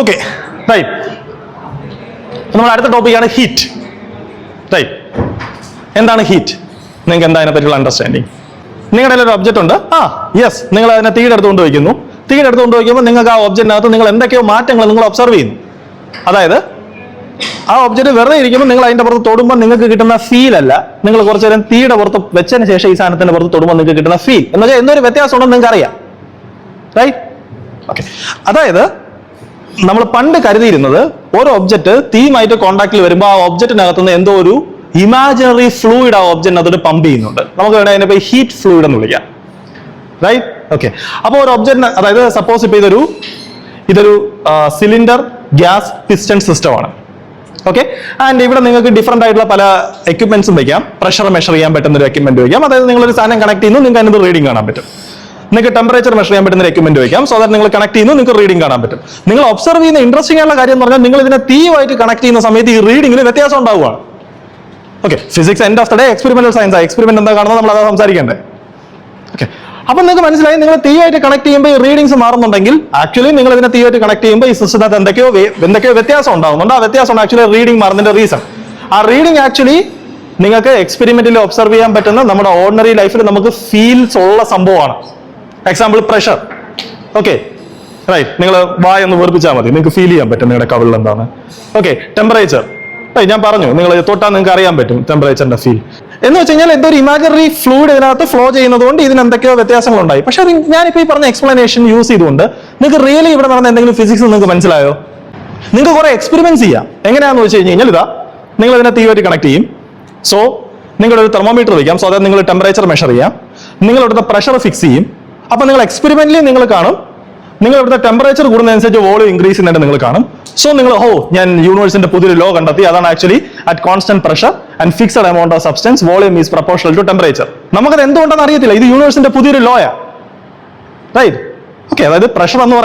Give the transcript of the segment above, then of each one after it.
Okay, right. നമ്മൾ അടുത്ത ടോപ്പിക്കാണ് ഹീറ്റ്. റൈറ്റ്. എന്താണ് ഹീറ്റ്? നിങ്ങൾക്ക് എന്താ അതിനെപ്പറ്റിയുള്ള അണ്ടർസ്റ്റാൻഡിങ്? നിങ്ങളുടെ ഒരു ഒബ്ജക്റ്റ് ഉണ്ട്. യെസ്, നിങ്ങൾ അതിനെ തീയുടെ അടുത്ത് കൊണ്ടുവയ്ക്കുന്നു. തീയുടെ അടുത്ത് കൊണ്ടുവയ്ക്കുമ്പോൾ നിങ്ങൾക്ക് ആ ഒബ്ജക്റ്റിനകത്ത് നിങ്ങൾ എന്തൊക്കെയോ മാറ്റങ്ങൾ നിങ്ങൾ ഒബ്സർവ് ചെയ്യുന്നു. അതായത് ആ ഒബ്ജക്റ്റ് വെറുതെ ഇരിക്കുമ്പോൾ നിങ്ങൾ അതിന്റെ പുറത്ത് തൊടുമ്പോൾ നിങ്ങൾക്ക് കിട്ടുന്ന ഫീൽ അല്ല, നിങ്ങൾ കുറച്ചു നേരം തീയുടെ പുറത്ത് വെച്ചതിന് ശേഷം ഈ സാധനത്തിന്റെ പുറത്ത് തൊടുമ്പോൾ നിങ്ങൾക്ക് കിട്ടുന്ന ഫീൽ എന്ന് വെച്ചാൽ എന്തൊരു വ്യത്യാസം ഉണ്ടെന്ന് നിങ്ങൾക്ക് അറിയാം. റൈറ്റ്. ഓക്കെ, അതായത് നമ്മൾ പണ്ട് കരുതിയിരുന്നത് ഒരു ഒബ്ജക്റ്റ് തീയുമായിട്ട് കോൺടാക്റ്റിൽ വരുമ്പോൾ ആ ഒബ്ജക്റ്റിനകത്തുനിന്ന് എന്തോ ഒരു ഇമാജിനറി ഫ്ലൂയിഡ് ആ ഒബ്ജക്റ്റിനകത്തോട്ട് പമ്പ് ചെയ്യുന്നുണ്ട്. നമുക്ക് വേണമെങ്കിൽ അതിനെ ഹീറ്റ് ഫ്ലൂയിഡ് എന്ന് വിളിക്കാം. റൈറ്റ്. ഓക്കെ, അപ്പോൾ ഒരു ഒബ്ജക്റ്റിന്, അതായത് സപ്പോസ് ഇപ്പൊ ഇതൊരു സിലിണ്ടർ ഗ്യാസ് പിസ്റ്റൺ സിസ്റ്റമാണ്. ഓക്കെ, ആൻഡ് ഇവിടെ നിങ്ങൾക്ക് ഡിഫറെന്റ് ആയിട്ടുള്ള പല എക്യുപ്മെന്റ്സും വയ്ക്കാം. പ്രഷർ മെഷർ ചെയ്യാൻ പറ്റുന്ന ഒരു എക്യുപ്മെന്റ് വയ്ക്കാം. അതായത് നിങ്ങളൊരു സാധനം കണക്ട് ചെയ്യുന്നു, നിങ്ങൾക്ക് അതിനകത്ത് റീഡിംഗ് കാണാൻ പറ്റും. നിങ്ങൾക്ക് ടെമ്പറേച്ചർ മെഷർ ചെയ്യാൻ പറ്റുന്ന എക്യുപ്മെന്റ് വയ്ക്കാം. സോ ദാറ്റ് നിങ്ങൾ കണക്ട് ചെയ്യുന്നു, നിങ്ങൾക്ക് റീഡിംഗ് കാണാൻ പറ്റും. നിങ്ങൾ ഒബ്സർവ് ചെയ്യുന്ന ഇൻട്രസ്റ്റിംഗ് ആയിട്ടുള്ള കാര്യം എന്ന് പറഞ്ഞാൽ നിങ്ങൾ ഇതിനെ തീയുമായിട്ട് കണക്ട് ചെയ്യുന്ന സമയത്ത് ഈ റീഡിംഗിന് വ്യത്യാസം ഉണ്ടാവുകയാണ്. Okay, physics end of the day experimental science. Experiment എന്താ കാണുന്നത് നമ്മൾ അതാ സംസാരിക്കേണ്ടത്. ഓക്കെ, അപ്പൊ നിങ്ങൾക്ക് മനസ്സിലായി നിങ്ങൾ തീയുമായിട്ട് കണക്ട് ചെയ്യുമ്പോൾ ഈ റീഡിങ്സ് മാറുന്നുണ്ടെങ്കിൽ ആക്ച്വലി നിങ്ങൾ ഇതിനെ തീയുമായിട്ട് കണക്ട് ചെയ്യുമ്പോൾ ഈ സിസ്റ്റത്തിനകത്ത് എന്തൊക്കെയോ വ്യത്യാസം ഉണ്ടാകുന്നുണ്ട്. ആ വ്യത്യാസമാണ് ആക്ച്വലി റീഡിംഗ് മാറുന്നതിന്റെ റീസൺ. ആ റീഡിംഗ് ആക്ച്വലി നിങ്ങൾക്ക് എക്സ്പെരിമെന്റിൽ ഒബ്സർവ് ചെയ്യാൻ പറ്റുന്ന നമ്മുടെ ഓർഡിനറി ലൈഫിൽ നമുക്ക് ഫീൽസ് ഉള്ള സംഭവമാണ്. Example pressure. Okay, right. നിങ്ങൾ വായൊന്ന് വെറുപ്പിച്ചാൽ മതി, നിങ്ങൾക്ക് ഫീൽ ചെയ്യാൻ പറ്റും നിങ്ങളുടെ കവിളിൽ എന്താണ്. Okay, temperature. ഞാൻ പറഞ്ഞു, നിങ്ങൾ തൊട്ടാൽ നിങ്ങൾക്ക് അറിയാൻ പറ്റും ടെമ്പറേച്ചറിന്റെ ഫീൽ. എന്ന് വെച്ച് കഴിഞ്ഞാൽ എന്തൊരു ഇമാജിനറി ഫ്ലൂയിഡ് ഇതിനകത്ത് ഫ്ലോ ചെയ്യുന്നത് കൊണ്ട് ഇതിന് എന്തൊക്കെയോ വ്യത്യാസങ്ങളുണ്ടായി. പക്ഷെ ഞാനിപ്പോൾ ഈ പറഞ്ഞ എക്സ്പ്ലനേഷൻ യൂസ് ചെയ്തുകൊണ്ട് നിങ്ങൾക്ക് റിയലി ഇവിടെ നടന്ന എന്തെങ്കിലും ഫിസിക്സ് നിങ്ങൾക്ക് മനസ്സിലായോ? നിങ്ങൾക്ക് കുറെ എക്സ്പെരിമെന്റ്സ് ചെയ്യാം. എങ്ങനെയാണെന്ന് വെച്ച് കഴിഞ്ഞാൽ നിങ്ങൾ ഇതിനെ തീയുമായിട്ട് കണക്ട് ചെയ്യും. സോ നിങ്ങളുടെ ഒരു തെർമോമീറ്റർ വയ്ക്കാം. സോ അതായത് നിങ്ങൾ ടെമ്പറേച്ചർ മെഷർ ചെയ്യാം. നിങ്ങൾ ഇവിടുത്തെ പ്രഷർ ഫിക്സ് ചെയ്യും. അപ്പൊ നിങ്ങൾ എക്സ്പെരിമെന്റിൽ നിങ്ങൾ കാണും, നിങ്ങൾ ഇവിടുത്തെ ടെമ്പറേച്ചർ കൂടുന്നതനുസരിച്ച് വോളിയം ഇൻക്രീസ് ചെയ്യുന്നതായിട്ട് നിങ്ങൾ കാണും. സോ നിങ്ങൾ ഞാൻ യൂണിവേഴ്സിന്റെ പുതിയൊരു ലോ കണ്ടെത്തി. അതാണ് actually at constant pressure and fixed amount of substance volume is proportional to temperature. നമുക്കത് എന്തുകൊണ്ടാണെന്ന് അറിയത്തില്ല. ഇത് യൂണിവേഴ്സിന്റെ പുതിയൊരു ലോയാ. റൈറ്റ്. ഓക്കെ, അതായത് പ്രഷർ എന്ന്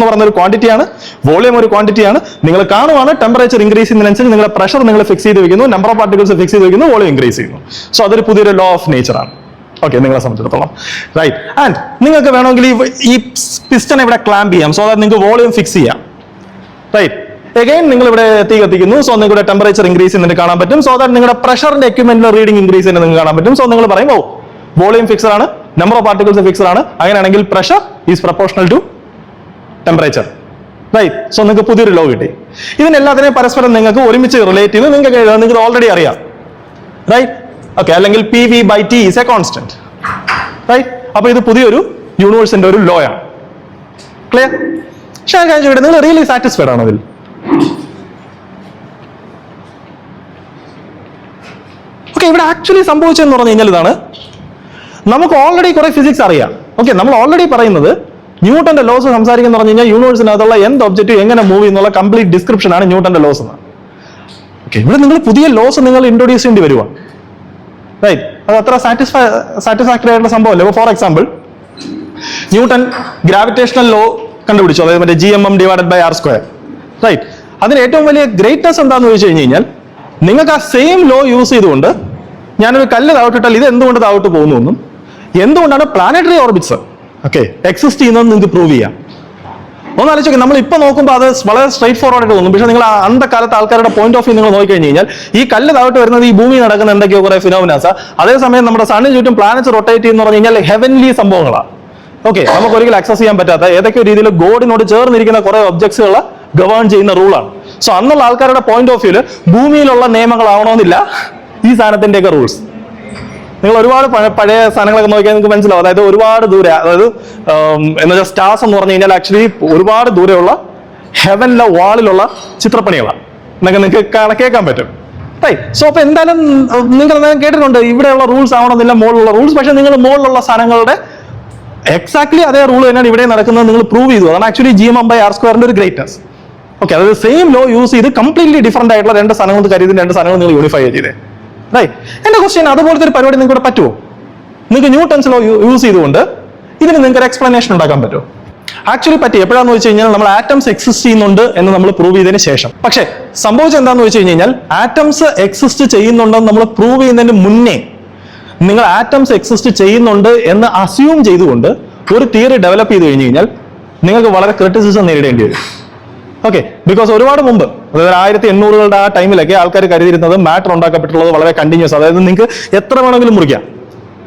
പറയുന്ന ഒരു ക്വാണ്ടിറ്റിയാണ്, വോളിയം ഒരു ക്വാണ്ടിറ്റിയാണ്. നിങ്ങൾ കാണുവാണ് ടെമ്പറേച്ചർ ഇൻക്രീസ് ചെയ്യുന്നതിനനുസരിച്ച് നിങ്ങളുടെ പ്രഷർ നിങ്ങൾ ഫിക്സ് ചെയ്ത് വെക്കുന്നു, നമ്പർ ഓഫ് പാർട്ടിക്കിൾസ് ഫിക്സ് ചെയ്ത് വെക്കുന്നു, വോളിയം ഇൻക്രീസ് ചെയ്യുന്നു. സോ അതൊരു പുതിയൊരു ലോ ഓഫ് നേച്ചർ ആണ്. ഓക്കെ, നിങ്ങളെ സംബന്ധിച്ചിടത്തോളം. റൈറ്റ്. ആൻഡ് നിങ്ങൾക്ക് വേണമെങ്കിൽ ഈ പിസ്റ്റൺ ഇവിടെ ക്ലാമ്പ് ചെയ്യാം. സോ അതായത് നിങ്ങൾക്ക് വോളിയം ഫിക്സ് ചെയ്യാം. റൈറ്റ്. അഗൈൻ നിങ്ങൾ ഇവിടെ തീ കത്തിക്കുന്നു. സോ നിങ്ങളുടെ ടെമ്പറേച്ചർ ഇൻക്രീസ് ചെയ്യുന്നത് കാണാൻ പറ്റും. സോ ദാറ്റ് നിങ്ങളുടെ പ്രഷറിന്റെ എക്യുപ്മെന്റിലെ റീഡിംഗ് ഇൻക്രീസ് ചെയ്യുന്നത് നിങ്ങൾക്ക് കാണാൻ പറ്റും. സോ നിങ്ങൾ പറയും വോളിയം ഫിക്സഡ് ആണ്, നമ്പർ ഓഫ് പാർട്ടിക്കിൾസ് ഫിക്സഡ് ആണ്. അങ്ങനെയാണെങ്കിൽ pressure is proportional to temperature. Right. So നിങ്ങൾക്ക് പുതിയൊരു ലോ കിട്ടി. ഇതിനെല്ലാത്തിനെയും പരസ്പരം നിങ്ങൾക്ക് ഒരുമിച്ച് റിലേറ്റ് ചെയ്ത് നിങ്ങൾക്ക് ഓൾറെഡി അറിയാം. റൈറ്റ്. ഓക്കെ, അല്ലെങ്കിൽ PV/T is A constant. Right. അപ്പൊ ഇത് പുതിയൊരു യൂണിവേഴ്സിന്റെ ഒരു ലോ ആണ്. ക്ലിയർ? പക്ഷേ നിങ്ങൾ റിയലി സാറ്റിസ്ഫൈഡ് ആണോ ഇതിൽ? ഓക്കെ, ഇവിടെ ആക്ച്വലി സംഭവിച്ചതെന്ന് പറഞ്ഞു കഴിഞ്ഞാൽ ഇതാണ്. നമുക്ക് ഓൾറെഡി കുറെ ഫിസിക്സ് അറിയാം. ഓക്കെ, നമ്മൾ ഓൾറെഡി പറയുന്നത് ന്യൂട്ടന്റെ ലോസ് സംസാരിക്കുന്ന പറഞ്ഞു കഴിഞ്ഞാൽ യൂണിവേഴ്സിനകത്തുള്ള എന്ത് ഒബ്ജക്റ്റ് എങ്ങനെ മൂവ് എന്നുള്ള കംപ്ലീറ്റ് ഡിസ്ക്രിപ്ഷൻ ആണ് ന്യൂട്ടന്റെ ലോസ് എന്ന്. ഓക്കെ, ഇവിടെ നിങ്ങൾ പുതിയ ലോസ് നിങ്ങൾ ഇൻട്രൊഡ്യൂസ് ചെയ്യേണ്ടി വരുവാണ്. റൈറ്റ്. അത് അത്ര സാറ്റിസ്ഫാക്ടറി ആയിട്ടുള്ള സംഭവമല്ലേ. For example, Newton gravitational law കണ്ടുപിടിച്ചു, അതായത് മറ്റേ Gm/r². റൈറ്റ്. അതിന് ഏറ്റവും വലിയ ഗ്രേറ്റ്നസ് എന്താണെന്ന് ചോദിച്ചു കഴിഞ്ഞാൽ നിങ്ങൾക്ക് ആ സെയിം ലോ യൂസ് ചെയ്തുകൊണ്ട് ഞാനൊരു കല്ല് താഴോട്ടിട്ടാൽ ഇത് എന്തുകൊണ്ട് താഴോട്ട് പോകുന്നു എന്നും എന്തുകൊണ്ടാണ് പ്ലാനറ്ററി ഓർബിറ്റ്സ് എക്സിസ്റ്റ് ചെയ്യുന്നതെന്ന് നിങ്ങൾക്ക് പ്രൂവ് ചെയ്യാം. ഒന്ന് ആലോചിക്കുക, നമ്മൾ ഇപ്പൊ നോക്കുമ്പോൾ അത് വളരെ സ്ട്രൈറ്റ് ഫോർവേഡ് ആയിട്ട് തോന്നും. പക്ഷെ നിങ്ങൾ അന്തകാലത്ത് ആൾക്കാരുടെ പോയിന്റ് ഓഫ് വ്യൂ നിങ്ങൾ നോക്കിക്കഴിഞ്ഞ് കഴിഞ്ഞാൽ ഈ കല്ല് താഴോട്ട് വരുന്നത് ഈ ഭൂമി നടക്കുന്ന എന്തൊക്കെയോ കുറെ ഫിനോമിനാസ്. അതേസമയം നമ്മുടെ സണ്ണിന് ചുറ്റും പ്ലാനറ്റ്സ് റൊട്ടേറ്റ് ചെയ്യുന്ന പറഞ്ഞു കഴിഞ്ഞാൽ ഹെവൻലി സംഭവങ്ങളാണ്. ഓക്കെ, നമുക്ക് ഒരിക്കലും ആക്സസ് ചെയ്യാൻ പറ്റാത്ത ഏതൊക്കെയോ രീതിയിൽ ഗോഡിനോട് ചേർന്നിരിക്കുന്ന കുറെ ഒബ്ജക്ട്സുകൾ ഗവേൺ ചെയ്യുന്ന റൂളാണ്. സോ അന്നുള്ള ആൾക്കാരുടെ പോയിന്റ് ഓഫ് വ്യൂല് ഭൂമിയിലുള്ള നിയമങ്ങളാവണമെന്നില്ല ഈ സാധനത്തിന്റെയൊക്കെ റൂൾസ്. നിങ്ങൾ ഒരുപാട് പഴയ സാധനങ്ങളൊക്കെ നോക്കിയാൽ നിങ്ങൾക്ക് മനസ്സിലാവും. അതായത് ഒരുപാട് ദൂരെ, അതായത് എന്ന് വെച്ചാൽ സ്റ്റാർസ് എന്ന് പറഞ്ഞു കഴിഞ്ഞാൽ ആക്ച്വലി ഒരുപാട് ദൂരെയുള്ള ഹെവനിലെ വാളിലുള്ള ചിത്രപ്പണികളാണ് എന്നൊക്കെ നിങ്ങൾക്ക് കേൾക്കാൻ പറ്റും. സോ അപ്പൊ എന്തായാലും നിങ്ങൾ കേട്ടിട്ടുണ്ട് ഇവിടെയുള്ള റൂൾസ് ആവണമെന്നില്ല മുകളിലുള്ള റൂൾസ്. പക്ഷെ നിങ്ങൾ മുകളിലുള്ള സാധനങ്ങളുടെ എക്സാക്ട്ലി അതേ റൂൾ തന്നെയാണ് ഇവിടെ നടക്കുന്നത് നിങ്ങൾ പ്രൂവ് ചെയ്തു. അതാണ് ആക്ച്വലി Gm/r² ഒരു ഗ്രേറ്റ്നസ്. ഓക്കെ, അതായത് സെയിം ലോ യൂസ് ചെയ്ത് കംപ്ലീറ്റ്ലി ഡിഫറെന്റ് ആയിട്ടുള്ള രണ്ട് സാധനങ്ങൾ കരുതി രണ്ട് സാധനങ്ങൾ നിങ്ങൾ യൂണിഫൈ ചെയ്തേ. റൈറ്റ്. എന്റെ ക്വസ്റ്റ്യൻ, അതുപോലത്തെ ഒരു പരിപാടി നിങ്ങൾക്ക് പറ്റുമോ? നിങ്ങൾക്ക് ന്യൂട്ടൺസ് ലോ യൂസ് ചെയ്തുകൊണ്ട് ഇതിന് നിങ്ങൾക്ക് ഒരു എക്സ്പ്ലനേഷൻ ഉണ്ടാക്കാൻ പറ്റുമോ? ആക്ച്വലി പറ്റി. എപ്പോഴാന്ന് വെച്ച് കഴിഞ്ഞാൽ നമ്മൾ ആറ്റംസ് എക്സിസ്റ്റ് ചെയ്യുന്നുണ്ട് എന്ന് നമ്മൾ പ്രൂവ് ചെയ്തതിന് ശേഷം. പക്ഷേ സംഭവിച്ചത് എന്താണെന്ന് വെച്ച് കഴിഞ്ഞാൽ ആറ്റംസ് എക്സിസ്റ്റ് ചെയ്യുന്നുണ്ടെന്ന് നമ്മൾ പ്രൂവ് ചെയ്യുന്നതിന് മുന്നേ നിങ്ങൾ ആറ്റംസ് എക്സിസ്റ്റ് ചെയ്യുന്നുണ്ട് എന്ന് അസ്യൂം ചെയ്തുകൊണ്ട് ഒരു തിയറി ഡെവലപ്പ് ചെയ്ത് കഴിഞ്ഞ് കഴിഞ്ഞാൽ നിങ്ങൾക്ക് വളരെ ക്രിറ്റിസിസം നേരിടേണ്ടി വരും. ഓക്കെ, ബിക്കോസ് ഒരുപാട് മുമ്പ്, അതായത് 1800-കളുടെ ആ ടൈമിലൊക്കെ ആൾക്കാർ കരുതിയിരുന്നത് മാറ്റർ ഉണ്ടാക്കപ്പെട്ടുള്ളത് വളരെ കണ്ടിന്യൂസ്, അതായത് നിങ്ങൾക്ക് എത്ര വേണമെങ്കിലും മുറിക്കാം.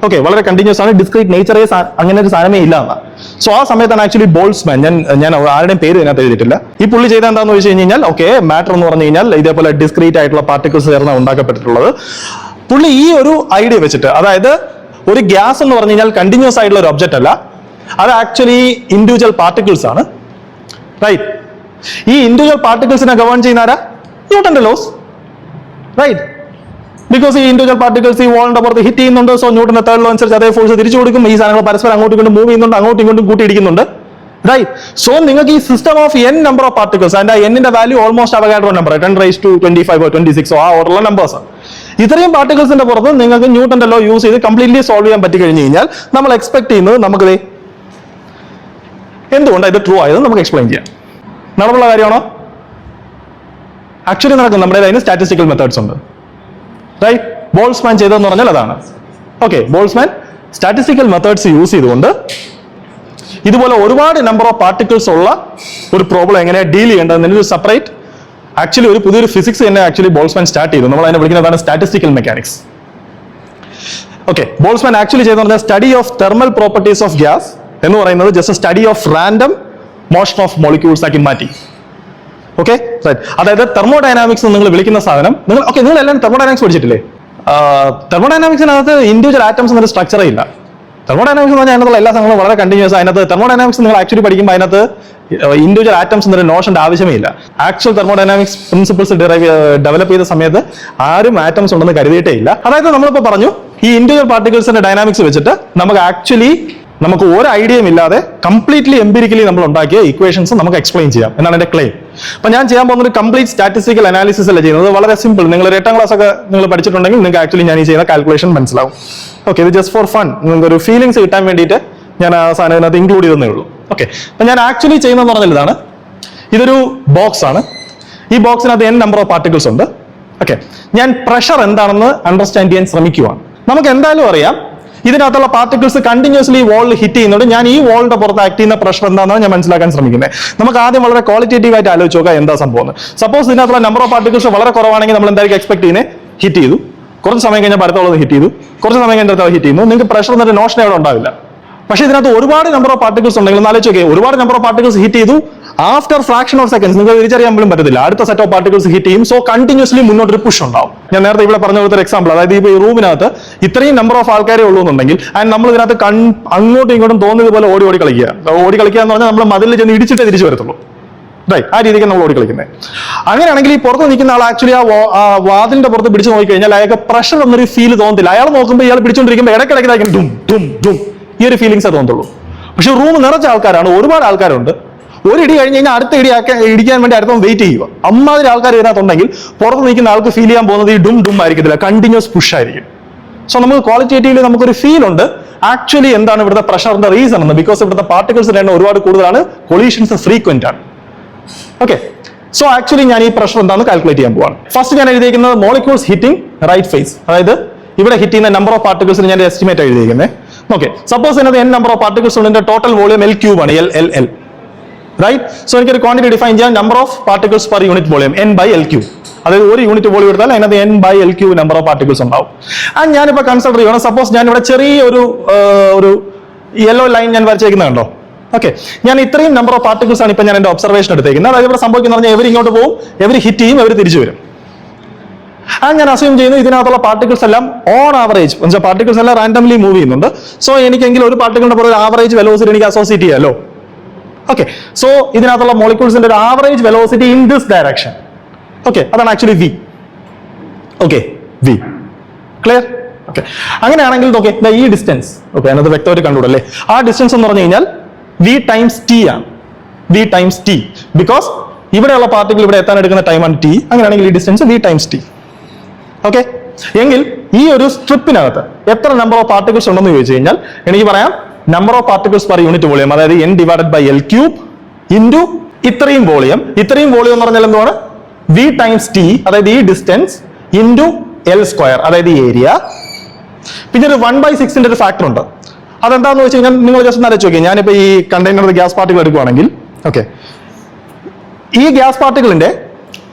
ഓക്കെ, വളരെ കണ്ടിന്യൂസ് ആണ്, ഡിസ്ക്രീറ്റ് നേച്ചറേ അങ്ങനെ ഒരു സാധനമേ ഇല്ല എന്നാണ്. സോ ആ സമയത്താണ് ആക്ച്വലി ബോൾട്സ്മാൻ, ഞാൻ ആരുടെയും പേര് ഇതിനകത്ത് എഴുതിയിട്ടില്ല, ഈ പുള്ളി ചെയ്ത എന്താണെന്ന് വെച്ച് കഴിഞ്ഞാൽ, ഓക്കെ, മാറ്റർ എന്ന് പറഞ്ഞു കഴിഞ്ഞാൽ ഇതേപോലെ ഡിസ്ക്രീറ്റ് ആയിട്ടുള്ള പാർട്ടിക്കിൾസ് ചേർന്ന് ഉണ്ടാക്കപ്പെട്ടിട്ടുള്ളത്. പുള്ളി ഈ ഒരു ഐഡിയ വെച്ചിട്ട്, അതായത് ഒരു ഗ്യാസ് എന്ന് പറഞ്ഞു കഴിഞ്ഞാൽ കണ്ടിന്യൂസ് ആയിട്ടുള്ള ഒരു ഒബ്ജക്റ്റ് അല്ല, അത് ആക്ച്വലി ഇൻഡിവിജ്വൽ പാർട്ടിക്കിൾസ് ആണ്, റൈറ്റ്? ഈ ഇൻഡിവിജ്വൽ പാർട്ടിക്കിൾസിനെ ഗവേൺ ചെയ്യുന്ന ആരാ? ന്യൂട്ടന്റെ ലോസ്, റൈറ്റ്? ബിക്കോസ് ഈ ഇൻഡിവിജ്വൽ പാർട്ടിക്കിൾസ് ഈ വോളിന്റെ പുറത്ത് ഹിറ്റ് ചെയ്യുന്നുണ്ട്, സോ ന്യൂട്ടന്റെ തേർഡ് ലോ അനുസരിച്ച് അതേ ഫോഴ്സ് തിരിച്ചു കൊടുക്കും. ഈ സാധനങ്ങൾ പരസ്പരം അങ്ങോട്ടും ഇങ്ങോട്ടും മൂവ് ചെയ്യുന്നുണ്ട്, അങ്ങോട്ടും ഇങ്ങോട്ടും കൂട്ടിയിടിക്കുന്നുണ്ട്, റൈറ്റ്? സോ നിങ്ങൾക്ക് ഈ system of n number of particles, അതിന്റെ എന്നിന്റെ value almost Avogadro number 10⁻25 or 26 ആ ഓർഡറുള്ള നമ്പേഴ്സ്. ഇത്രയും പാർട്ടിക്കിൾസിന്റെ പുറത്ത് നിങ്ങൾക്ക് ന്യൂട്ടന്റെ ലോ യൂസ് ചെയ്ത് കംപ്ലീറ്റ്ലി സോൾവ് ചെയ്യാൻ പറ്റി കഴിഞ്ഞു കഴിഞ്ഞാൽ നമ്മൾ എക്സ്പെക്ട് ചെയ്യുന്നത് നമുക്ക് എന്തുകൊണ്ടാണ് ഇത് ട്രൂ ആയത് നമുക്ക് എക്സ്പ്ലെയിൻ ചെയ്യാം. നടപ്പുള്ള കാര്യമാണോ? ആക്ച്വലി നടക്കും. നമ്മുടെ അതിന് സ്റ്റാറ്റിസ്റ്റിക്കൽ മെത്തേഡ്സ് ഉണ്ട്, റൈറ്റ്? ബോൾട്സ്മാൻ ചെയ്തതെന്ന് പറഞ്ഞാൽ അതാണ്. Okay, Boltzmann statistical methods use ചെയ്തുകൊണ്ട് ഇതുപോലെ ഒരുപാട് നമ്പർ ഓഫ് പാർട്ടിക്കിൾസ് ഉള്ള ഒരു പ്രോബ്ലം എങ്ങനെയാണ് ഡീൽ ചെയ്യേണ്ടതെന്ന് ഒരു സെപ്പറേറ്റ് ആക്ച്വലി ഒരു പുതിയൊരു ഫിസിക്സ് തന്നെ ആക്ച്വലി ബോൾട്സ്മാൻ സ്റ്റാർട്ട് ചെയ്തു. നമ്മൾ അതിനെ വിളിക്കുന്നതാണ് statistical mechanics. Okay, Boltzmann actually ചെയ്തെന്ന് പറഞ്ഞാൽ study of thermal properties of gas എന്ന് പറയുന്നത് just study of random motion of molecules ആക്കി മാറ്റി. Okay, right? അതായത് തെർമോഡൈനാമിക്സ് നിങ്ങൾ വിളിക്കുന്ന സാധനം, നിങ്ങൾ എല്ലാം തെർമോഡൈനാമിക്സ് പഠിച്ചിട്ടില്ലേ? തെർമോഡൈനാമിക്സിനകത്ത് ഇൻഡിവിജ്വൽ ആറ്റംസ് എന്നൊരു സ്ട്രക്ചറേ ഇല്ല. തെർമോഡൈനാമിക്സ് എന്ന് പറഞ്ഞാൽ അതിനകത്തുള്ള എല്ലാ സാധനങ്ങളും വളരെ കണ്ടിന്യൂസ്. അതിനകത്ത് തെർമോഡൈനാമിക്സ് നിങ്ങൾ ആക്ച്വലി പഠിക്കുമ്പോൾ അതിനകത്ത് ഇൻഡിവിജ്വൽ ആറ്റംസ് എന്നൊരു നോഷന്റെ ആവശ്യമേ ഇല്ല. ആക്ച്വൽ തെർമോഡൈനാമിക്സ് പ്രിൻസിപ്പിൾസ് ഡെവലപ്പ് ചെയ്ത സമയത്ത് ആരും ആറ്റംസ് ഉണ്ടെന്ന് കരുതിയിട്ടേ ഇല്ല. അതായത് നമ്മളിപ്പോൾ പറഞ്ഞു, ഈ ഇൻഡിവിജ്വൽ പാർട്ടിക്കിൾസിന്റെ ഡൈനാമിക്സ് വെച്ചിട്ട് നമുക്ക് ഒരു ഐഡിയയും ഇല്ലാതെ കംപ്ലീറ്റ്ലി എംപിരിക്കലി നമ്മൾ ഉണ്ടാക്കിയ ഇക്വേഷൻസ് നമുക്ക് എക്സ്പ്ലെയിൻ ചെയ്യാം എന്നാണ് എന്റെ ക്ലെയിം. അപ്പൊ ഞാൻ ചെയ്യാൻ പോകുന്ന ഒരു കംപ്ലീറ്റ് സ്റ്റാറ്റിസ്റ്റിക്കൽ അനാലിസിസ് അല്ല ചെയ്യുന്നത്, വളരെ സിമ്പിൾ. നിങ്ങൾ 8ാം ക്ലാസ് ഒക്കെ നിങ്ങൾ പഠിച്ചിട്ടുണ്ടെങ്കിൽ നിങ്ങൾക്ക് ആക്ച്വലി ഞാൻ ഈ ചെയ്യുന്ന കാൽക്കുലേഷൻ മനസ്സിലാവും. ഓക്കെ, ഇത് ജസ്റ്റ് ഫോർ ഫൺ, നിങ്ങൾക്ക് ഒരു ഫീലിംഗ്സ് കിട്ടാൻ വേണ്ടിയിട്ട് ഞാൻ ആ സാധനം ഇതിനകത്ത് ഇൻക്ലൂഡ് ചെയ്തേ ഉള്ളൂ. ഓക്കെ, അപ്പൊ ഞാൻ ആക്ച്വലി ചെയ്യുന്നതെന്ന് പറഞ്ഞാൽ ഇതാണ്. ഇതൊരു ബോക്സ് ആണ്. ഈ ബോക്സിനകത്ത് n നമ്പർ ഓഫ് പാർട്ടിക്കിൾസ് ഉണ്ട്. ഓക്കെ, ഞാൻ പ്രഷർ എന്താണെന്ന് അണ്ടർസ്റ്റാൻഡ് ചെയ്യാൻ ശ്രമിക്കുവാണ്. നമുക്ക് എന്തായാലും അറിയാം ഇതിനകത്തുള്ള പാർട്ടിക്കിൾസ് കണ്ടിന്യൂസ്ലി വോളിൽ ഹിറ്റ് ചെയ്യുന്നുണ്ട്. ഞാൻ ഈ വോളിന്റെ പുറത്ത് ആക്ട് ചെയ്യുന്ന പ്രഷർ എന്താണെന്ന് ഞാൻ മനസ്സിലാക്കാൻ ശ്രമിക്കുന്നത്. നമുക്ക് ആദ്യം വളരെ ക്വാളിറ്റേറ്റീവ് ആയിട്ട് ആലോചിച്ച് നോക്കാം എന്താ സംഭവം. സപ്പോസ് ഇതിനകത്തുള്ള നമ്പർ ഓഫ് പാർട്ടിക്കിൾസ് വളരെ കുറവാണെങ്കിൽ നമ്മൾ എന്തായിരിക്കും എക്സ്പെക്ട് ചെയ്യുന്നത്? ഹിറ്റ് ചെയ്തു, കുറച്ച് സമയം കഴിഞ്ഞാൽ അടുത്തുള്ളത് ഹിറ്റ് ചെയ്തു, കുറച്ച് സമയം കഴിഞ്ഞാൽ ഹിറ്റ് ചെയ്യുന്നു. നിങ്ങൾക്ക് പ്രഷർ എന്നൊരു നോഷൻ അവിടെ ഉണ്ടാവില്ല. പക്ഷേ ഇതിനകത്ത് ഒരുപാട് നമ്പർ ഓഫ് പാർട്ടിക്കിൾസ് ഉണ്ടെങ്കിൽ ഒന്ന് ആലോചിച്ച് നോക്കിയേ, ഒരുപാട് നമ്പർ ഓഫ് പാർട്ടിക്കിൾസ് ഹിറ്റ് ചെയ്തു, ആഫ്റ്റർ ഫ്രാക്ഷൻ ഓഫ് സെക്കൻഡ്സ് നിങ്ങൾക്ക് തിരിച്ചറിയാൻ പോലും പറ്റത്തില്ല, അടുത്ത സെറ്റ് ഓഫ് പാർട്ടിക്കിൾസ് ഹിറ്റ് ചെയ്യും. സോ കണ്ടിന്യൂസ്ലി മുന്നോട്ടൊരു പുഷ് ഉണ്ടാവും. ഞാൻ നേരത്തെ ഇവിടെ പറഞ്ഞ പോലത്തെ എക്സാമ്പിൾ, അതായത് ഇപ്പോൾ ഈ റൂമിനകത്ത് ഇത്രയും നമ്പർ ഓഫ് ആൾക്കാരെ ഉള്ളൂ എന്നുണ്ടെങ്കിൽ ആൻഡ് നമ്മൾ ഇതിനകത്ത് അങ്ങോട്ടും ഇങ്ങോട്ടും തോന്നിയതുപോലെ ഓടി കളിക്കുക എന്ന് പറഞ്ഞാൽ നമ്മൾ മതിലിൽ ചെന്ന് ഇടിച്ചിട്ടേ തിരിച്ചു വരത്തുള്ളൂ, റൈറ്റ്? ആ രീതിക്ക് നമ്മൾ ഓടിക്കളിക്കുന്നത്. അങ്ങനെയാണെങ്കിൽ ഈ പുറത്ത് നിൽക്കുന്ന ആൾ ആക്ച്വലി ആ വാതിലിന്റെ പുറത്ത് പിടിച്ചു നോക്കിക്കഴിഞ്ഞാൽ അയാൾക്ക് പ്രഷർ എന്നൊരു ഫീൽ തോന്നത്തില്ല. അയാൾ നോക്കുമ്പോൾ ഇയാൾ പിടിച്ചുകൊണ്ടിരിക്കുമ്പോൾ ഇടയ്ക്കിടയ്ക്ക് ഡും ഡും ഡും ഈ ഒരു ഫീലിംഗ്സേ തോന്നത്തുള്ളൂ. പക്ഷെ റൂം നിറച്ച ആൾക്കാരാണ്, ഒരുപാട് ആൾക്കാരുണ്ട്. ഒരു ഇടി കഴിഞ്ഞ് കഴിഞ്ഞാൽ അടുത്ത ഇടിക്കാൻ വേണ്ടി അടുത്ത വെയിറ്റ് ചെയ്യുക. അമ്മാതിരി ആൾക്കാർ ഇതിനകത്തുണ്ടെങ്കിൽ പുറത്ത് നിൽക്കുന്ന ആൾക്ക് ഫീൽ ചെയ്യാൻ പോകുന്നത് ഈ ഡും ഡും ആയിരിക്കത്തില്ല, കണ്ടിന്യൂസ് പുഷ് ആയിരിക്കും. സോ നമുക്ക് ക്വാളിറ്റേറ്റീവ്ലി നമുക്കൊരു ഫീൽ ഉണ്ട് ആക്ച്വലി എന്താണ് ഇവിടുത്തെ പ്രഷറിന്റെ റീസൺ എന്ന്. ബിക്കോസ് ഇവിടുത്തെ പാർട്ടിക്കിൾസിന്റെ എണ്ണം ഒരുപാട് കൂടുതലാണ്, കൊളീഷൻസ് ഫ്രീക്വന്റ് ആണ്. ഓക്കെ, സോ ആക്ച്വലി ഞാൻ ഈ പ്രഷർ എന്താണെന്ന് കാൽക്കുലേറ്റ് ചെയ്യാൻ പോവാണ്. ഫസ്റ്റ് ഞാൻ എഴുതിയിരിക്കുന്നത് മോളിക്യൂൾസ് ഹിറ്റിംഗ് റൈറ്റ് ഫേസ്, അതായത് ഇവിടെ ഹിറ്റ് ചെയ്യുന്ന നമ്പർ ഓഫ് പാർട്ടിക്കിൾസിന് ഞാൻ എസ്റ്റിമേറ്റ് എഴുതിയിരിക്കുന്നത്. ഓക്കെ, സപ്പോസ് ഇതിനകത്ത് n നമ്പർ ഓഫ് പാർട്ടിക്കിൾസ് ഉണ്ട്, ടോട്ടൽ വോളിയം L³ ആണ്, L റൈറ്റ്? സോ എനിക്കൊരു ക്വാണ്ടിറ്റി ഡിഫൈൻ ചെയ്യാം, number of particles per unit volume n/L³. അതായത് ഒരു യൂണിറ്റ് വോളിയം എടുത്താൽ അതിനകത്ത് n/L³ നമ്പർ ഓഫ് പാർട്ടിക്കിൾസ് ഉണ്ടാവും. ആൻഡ് ഞാനിപ്പോൾ കൺസിഡർ ചെയ്യണം, സപ്പോസ് ഞാൻ ഇവിടെ ചെറിയ ഒരു യെല്ലോ ലൈൻ ഞാൻ വരച്ചേക്കുന്നത് കണ്ടോ? ഓക്കെ, ഞാൻ ഇത്രയും നമ്പർ ഓഫ് പാർട്ടിക്കിൾസ് ആണ് ഇപ്പൊ ഞാൻ എന്റെ ഒബ്സർവേഷൻ എടുത്തേക്കുന്നത്. അതായത് ഇവിടെ സംഭവിക്കുന്ന പറഞ്ഞാൽ എവർ ഇങ്ങോട്ട് പോകും, എവർ ഹിറ്റ് ചെയ്യും, എവർ തിരിച്ചു വരും. ഞാൻ അസ്യൂം ചെയ്യുന്നു ഇതിനകത്തുള്ള പാർട്ടിക്കിൾസ് എല്ലാം ഓൺ ആവറേജ്, പാർട്ടിക്കിൾസ് എല്ലാം റാൻഡംലി മൂവ് ചെയ്യുന്നുണ്ട്. സോ എനിക്കെങ്കിലും ഒരു പാർട്ടിക്കിളിന്റെ പുറത്ത് ആവറേജ് വെലോസിറ്റി എനിക്ക് അസോസിയേറ്റ് ചെയ്യാമല്ലോ. ഓക്കെ, സോ ഇതിനകത്തുള്ള മോളിക്യൂൾസിന്റെ ഒരു average velocity in this direction. Okay, അതാണ് actually V. Okay, V clear? Okay, അങ്ങനെയാണെങ്കിൽ നോക്കെ ഈ ഡിസ്റ്റൻസ്, ഓക്കെ, അതിനകത്ത് വ്യക്തമായിട്ട് കണ്ടുകൂടല്ലേ? ആ ഡിസ്റ്റൻസ് എന്ന് പറഞ്ഞു കഴിഞ്ഞാൽ V ടൈംസ് T ആണ്. V ടൈംസ് T, ബിക്കോസ് ഇവിടെയുള്ള പാർട്ടിക്കിൾ ഇവിടെ എത്താൻ എടുക്കുന്ന ടൈമാണ് T. അങ്ങനെയാണെങ്കിൽ ഈ distance V times T. Okay, എങ്കിൽ ഈ ഒരു സ്ട്രിപ്പിനകത്ത് എത്ര നമ്പർ ഓഫ് പാർട്ടിക്കിൾസ് ഉണ്ടെന്ന് ചോദിച്ചു കഴിഞ്ഞാൽ എനിക്ക് പറയാം number of particles per unit volume, അതായത് n/L³ ഇൻറ്റു ഇത്രയും വോളിയം. ഇത്രയും വോളിയം എന്ന് പറഞ്ഞാൽ എന്താണ്? V ടൈംസ് T, അതായത് ഈ ഡിസ്റ്റൻസ് ഇൻറ്റു L², അതായത് ഈ ഏരിയ. പിന്നെ ഒരു 1/6 ഒരു ഫാക്ടർ ഉണ്ട്. അതെന്താണെന്ന് വെച്ച് കഴിഞ്ഞാൽ നിങ്ങൾ ജസ്റ്റ് ആലോചിച്ച് നോക്കിയാൽ, ഞാനിപ്പോൾ ഈ കണ്ടെയ്നർ ഗ്യാസ് പാർട്ടികൾ എടുക്കുവാണെങ്കിൽ, ഓക്കെ, ഈ ഗ്യാസ് പാർട്ടിക്കിളിന്റെ